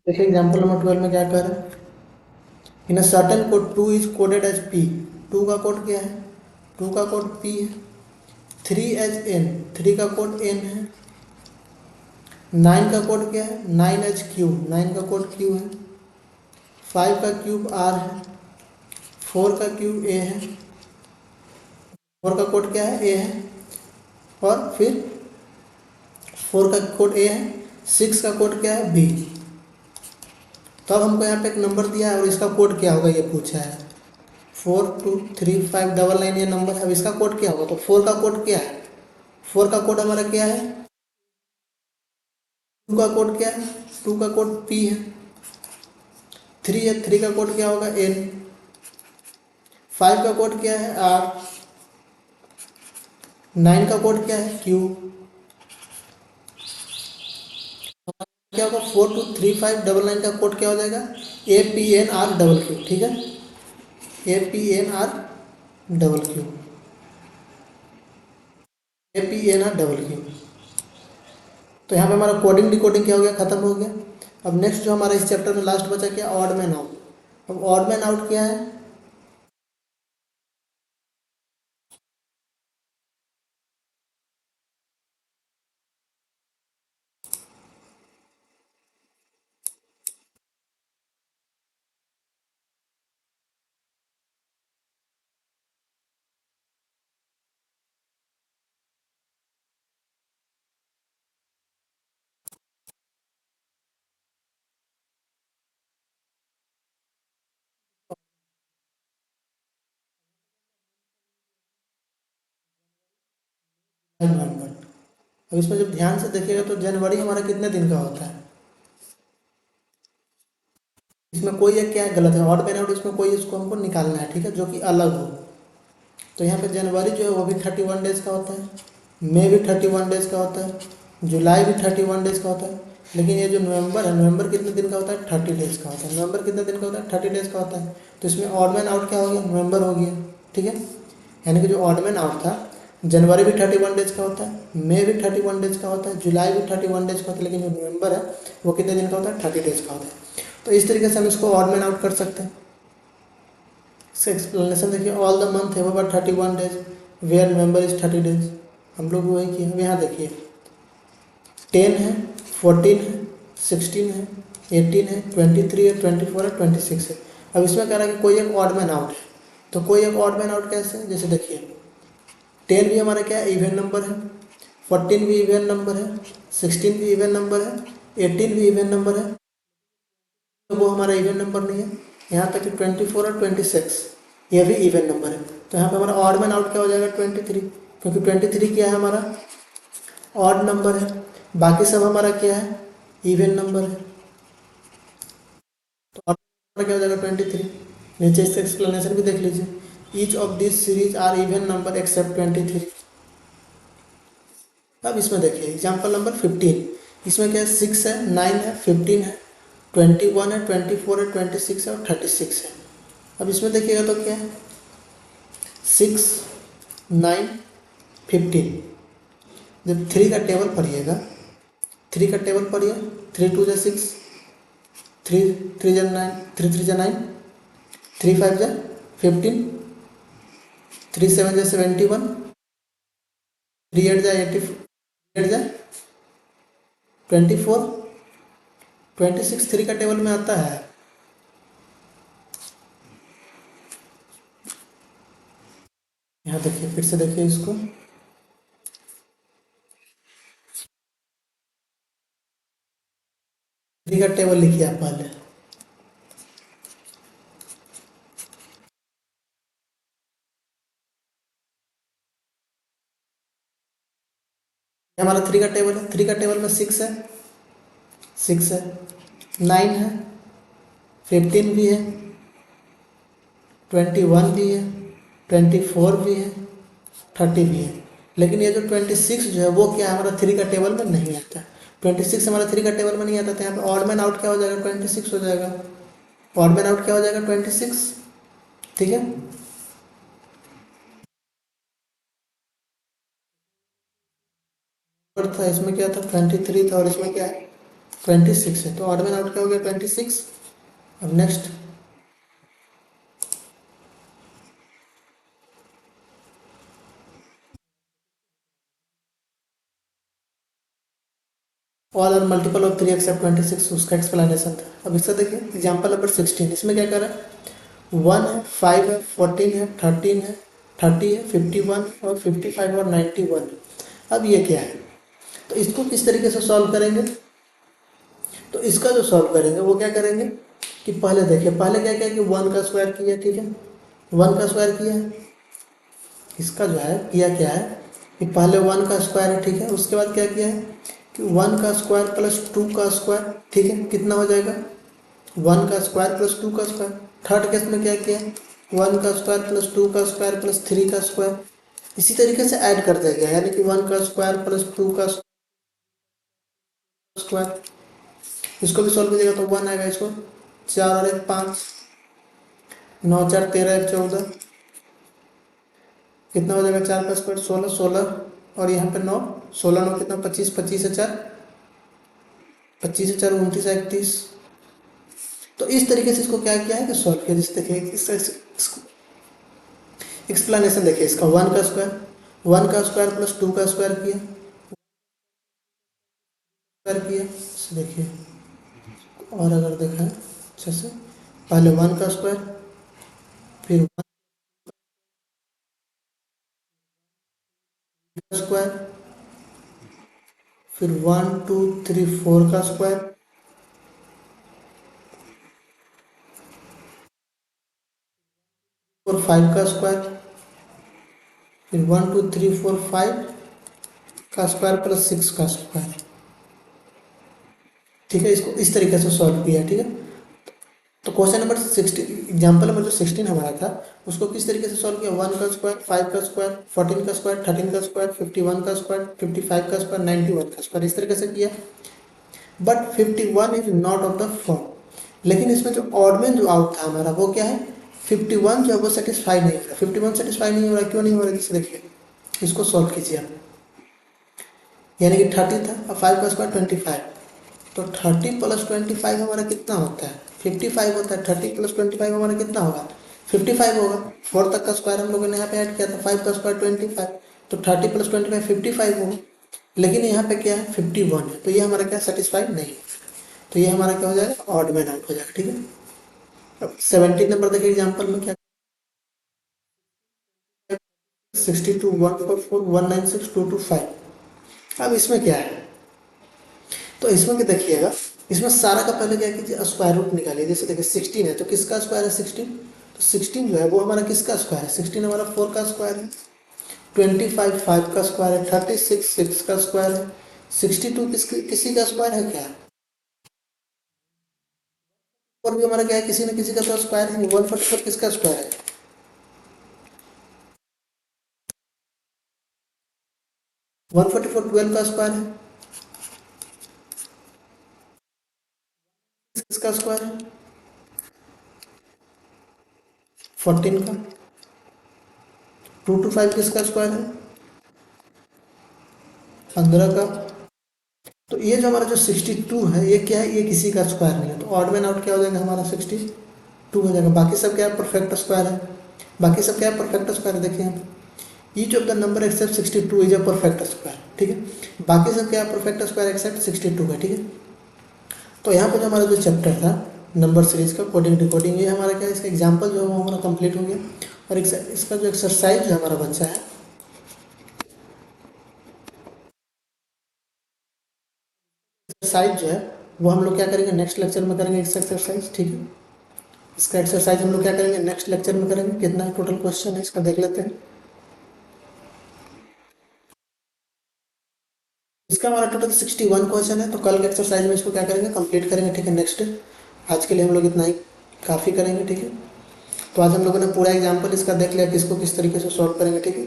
देखिए एग्जाम्पल नंबर 12 में क्या कर रहे हैं, in a certain code 2 is coded as P, 2 का कोड क्या है, 2 का कोड पी है। 3 एज एन, 3 का कोड एन है। 9 का कोड क्या है 9 एज क्यू, 9 का कोड क्यू है। 5 का क्यूब आर है। 4 का क्यूब ए है, 4 का कोड क्या है ए है। और फिर 4 का कोड ए है, 6 का कोड क्या है बी। तो अब हमको यहाँ पे एक नंबर दिया है और इसका कोड क्या होगा ये पूछा है, 423599 ये नंबर है। अब इसका कोड क्या होगा, तो 4 का कोड क्या है, 4 का कोड हमारा क्या है, 2 का कोड क्या है, 2 का कोड पी है। 3 है, 3 का कोड क्या होगा एन। 5 का कोड क्या है आर। 9 का कोड क्या है क्यू। क्या होगा 423599 का कोड क्या हो जाएगा A P N R double Q, ठीक है, A P N R double Q, A P N R double Q. तो यहाँ पे हमारा कोडिंग डिकोडिंग क्या हो गया, खत्म हो गया। अब नेक्स्ट जो हमारा इस चैप्टर में लास्ट बचा क्या, ऑड मैन आउट। अब ऑड मैन आउट क्या है, नवंबर। अब इसमें जब ध्यान से देखिएगा तो जनवरी हमारा कितने दिन का होता है, इसमें कोई एक क्या गलत है, ऑड मैन आउट इसमें कोई इसको हमको निकालना है, ठीक है, जो कि अलग हो। तो यहाँ पे जनवरी जो है वो भी 31 डेज का होता है, मई भी 31 डेज का होता है, जुलाई भी 31 डेज का होता है। लेकिन ये जो नवंबर है, नवंबर कितने दिन का होता है 30 डेज का होता है। नवंबर कितने दिन का होता है 30 डेज का होता है। तो इसमें ऑड मैन आउट क्या हो गया, नवंबर हो गया, ठीक है। यानी कि जो ऑड मैन आउट था जनवरी भी 31 डेज का होता है, मई भी 31 डेज का होता है, जुलाई भी 31 डेज का होता है, लेकिन जो नवंबर है वो कितने दिन का होता है? 30 डेज का होता है। तो इस तरीके से हम इसको ऑड मैन आउट कर सकते हैं। इसका एक्सप्लेनेशन देखिए, ऑल द मंथ है about 31 days where November is 30 days. हम लोग वही किए। अब यहाँ देखिए 10 है, 14 है, 16 है, 18 है, 23 है, 24 है, 26 है। अब इसमें कह रहा है कि कोई एक ऑड मैन आउट है। तो कोई एक ऑड मैन आउट कैसे है? जैसे देखिए 10 भी हमारा क्या है? इवन नंबर है, 14 भी इवन नंबर है, 16 भी इवन नंबर है, 18 भी इवन नंबर है, तो वो हमारा इवन नंबर नहीं है। यहाँ तक कि 24 और 26 ये भी इवन नंबर है। तो यहाँ पे हमारा ऑड मैन आउट क्या हो जाएगा? 23, क्योंकि 23 क्या है? हमारा ऑड नंबर है। बाकी सब हमारा क्या है? इवन नंबर है। तो ऑड नंबर क्या हो जाएगा? 23। नीचे इसका एक्सप्लेनेशन भी देख लीजिए, each of this series are even number except 23। अब इसमें देखिए एग्जाम्पल नंबर 15, इसमें क्या है? 6 है, 9 है, 15 है, 21 है, 24 है, 26 है और 36 है। अब इसमें देखिएगा तो क्या है? 6, 9, 15। जब 3 का टेबल पढ़िएगा, 3 का टेबल पढ़िए, 3 2 जा 6, 3 3 जा 9, 3 3 जा 9, 3 5 जा 15, 3 7 जा 71, 3 8 जा 84, 8 जा 24, 26 3 का टेबल में आता है। यहाँ देखिए, फिर से देखिए इसको, थ्री का टेबल लिखिए आप पहले। हमारा 3 का टेबल है, 3 का टेबल में 6 है, 6 है, 9 है, 15 भी है, 21 भी है, 24 भी है, 30 भी है। लेकिन ये जो 26 जो है वो क्या है? हमारा 3 का टेबल में नहीं आता। 26 हमारा 3 का टेबल में नहीं आता, तो यहाँ पे ऑड मैन आउट क्या हो जाएगा? 26 हो जाएगा। ऑड मैन आउट क्या हो जाएगा? 26। ठीक है। और था इसमें क्या था? 23 था, और इसमें क्या है? 26 है। तो ऑड मैन आउट क्या हो गया? 26। अब next, all are multiple of 3 except 26, उसका एक्सप्लेनेशन था। अब इसका देखिए एग्जाम्पल नंबर 16, इसमें क्या कर रहा है? 1 है, 5 है, 14 है, 13 है, 30 है, 51 और 55 और 91। अब ये क्या है? तो इसको किस तरीके से सॉल्व करेंगे? तो इसका जो सॉल्व करेंगे वो क्या करेंगे कि पहले देखिए, पहले क्या किया कि 1 का स्क्वायर किया। ठीक है, 1 का स्क्वायर किया है। इसका जो है किया क्या है कि पहले 1 का स्क्वायर है, ठीक है, उसके बाद क्या किया है कि 1 का स्क्वायर प्लस 2 का स्क्वायर, ठीक है, कितना हो जाएगा? 1 का स्क्वायर प्लस 2 का स्क्वायर। थर्ड केस में क्या किया है? 1 का स्क्वायर प्लस 2 का स्क्वायर प्लस 3 का स्क्वायर। इसी तरीके से ऐड कर देगा, यानी कि 1 का स्क्वायर प्लस 2 का स्क्वायर। इसको भी सॉल्व कीजिएगा तो 1 आएगा। इसको 4 और 1 5, 9 4 13 1 14, कितना हो जाएगा? 4 का स्क्वायर 16, 16 और यहाँ पे 9, 16 9 कितना? 25, 25 से 4, 25 से 4 29 31। तो इस तरीके से इसको क्या किया है कि सॉल्व किया। जैसे देखिए इसका एक्सप्लेनेशन देखिए, इसका 1 का स्क्वायर, 1 का स्क्वायर प्लस 2 का स्क्वायर किया, देखिए। और अगर देखा है अच्छे से, पहले 1 का स्क्वायर, फिर 1 का स्क्वायर, फिर 1 2 3 4 का स्क्वायर, और 5 का स्क्वायर, फिर 1 2 3 4 5 का स्क्वायर प्लस 6 का स्क्वायर। ठीक है, इसको इस तरीके से सॉल्व किया। ठीक है, तो क्वेश्चन नंबर 16, एग्जाम्पल नंबर जो 16 हमारा था, उसको किस तरीके से सॉल्व किया? 1 का स्क्वायर, 5 का स्क्वायर, 14 का स्क्वायर, 13 का स्क्वायर, 51 का स्क्वायर, 55 का स्क्वायर, 91 का स्क्वायर, इस तरीके से किया। But 51 is not of the form. लेकिन इसमें जो ऑडमैन जो आउट था हमारा वो क्या है? 51 जो है वो सेटिस्फाई नहीं हो रहा। 51 सेटिस्फाई नहीं हो रहा, क्यों नहीं हो रहा? जैसे देखिए इसको सॉल्व कीजिए आप, यानी कि 30 था, अब 5 का स्क्वायर 25, तो 30 प्लस 25 हमारा कितना होता है, 55 होता है। 30 प्लस 25 हमारा कितना होगा, 55 होगा। 4 तक का स्क्वायर हम लोगों ने यहाँ पे ऐड किया था, 5 का स्क्वायर 25, तो 30 प्लस 25 55 होगा। लेकिन यहाँ पे क्या है, 51 है, तो ये हमारा क्या सेटिस्फाइड नहीं है, तो ये हमारा क्या हो जाएगा, ऑड मैन आउट हो जाएगा। ठीक है, अब 17 नंबर देखिए एग्जाम्पल में क्या, 62 144 196 225। अब इसमें क्या है, तो इसमें क्या देखिएगा, इसमें सारा का पहले क्या कीजिए, स्क्वायर रूट निकालिए। जैसे देखिए 16 है, तो किसका स्क्वायर है 16, तो 16 जो है वो हमारा किसका स्क्वायर है, 16 हमारा 4 का स्क्वायर है, 25 5 का स्क्वायर है, 36 6 का स्क्वायर है, 62 किसी का स्क्वायर है क्या, और भी हमारा क्या है, किसी न किसी का तो स्क्वायर है। 144 किसका स्क्वायर है, 144 12 का स्क्वायर है, किसका स्क्वायर है 14 का, 225 किसका स्क्वायर है 15 का। तो ये जो हमारा जो 62 है, ये क्या है, ये किसी का स्क्वायर नहीं है, तो ऑड मैन आउट क्या हो जाएगा हमारा 62 हो जाएगा। बाकी सब क्या है, परफेक्ट स्क्वायर है, बाकी सब क्या है, परफेक्ट स्क्वायर है। देखिए यहाँ पे each of the number except 62 is a perfect square. ठीक है, बाकी सब क्या है, परफेक्ट स्क्वायर एक्सेप्ट 62 है। ठीक है, तो यहाँ पे जो हमारा जो चैप्टर था नंबर सीरीज का कोडिंग डिकोडिंग, ये हमारा क्या है, इसका एग्जाम्पल जो है वो हमारा कंप्लीट हो गया। और इसका जो एक्सरसाइज जो हमारा बच्चा है, एक्सरसाइज जो है वो हम लोग क्या करेंगे, नेक्स्ट लेक्चर में करेंगे इसका एक्सरसाइज। ठीक है, इसका एक्सरसाइज हम लोग क्या करेंगे, नेक्स्ट लेक्चर में करेंगे। कितना टोटल क्वेश्चन है इसका देख लेते हैं। इसका हमारा टोटल 61 क्वेश्चन है, तो कल के एक्सरसाइज में इसको क्या करेंगे, कंप्लीट करेंगे। ठीक है, नेक्स्ट आज के लिए हम लोग इतना ही काफ़ी करेंगे। ठीक है, तो आज हम लोगों ने पूरा एग्जाम्पल इसका देख लिया कि इसको किस तरीके से सॉल्व करेंगे। ठीक है,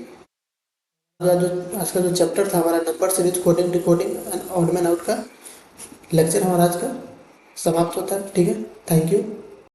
आज का जो चैप्टर था हमारा number series coding decoding and odd man out का लेक्चर हमारा आज का समाप्त होता है। ठीक है, थैंक यू।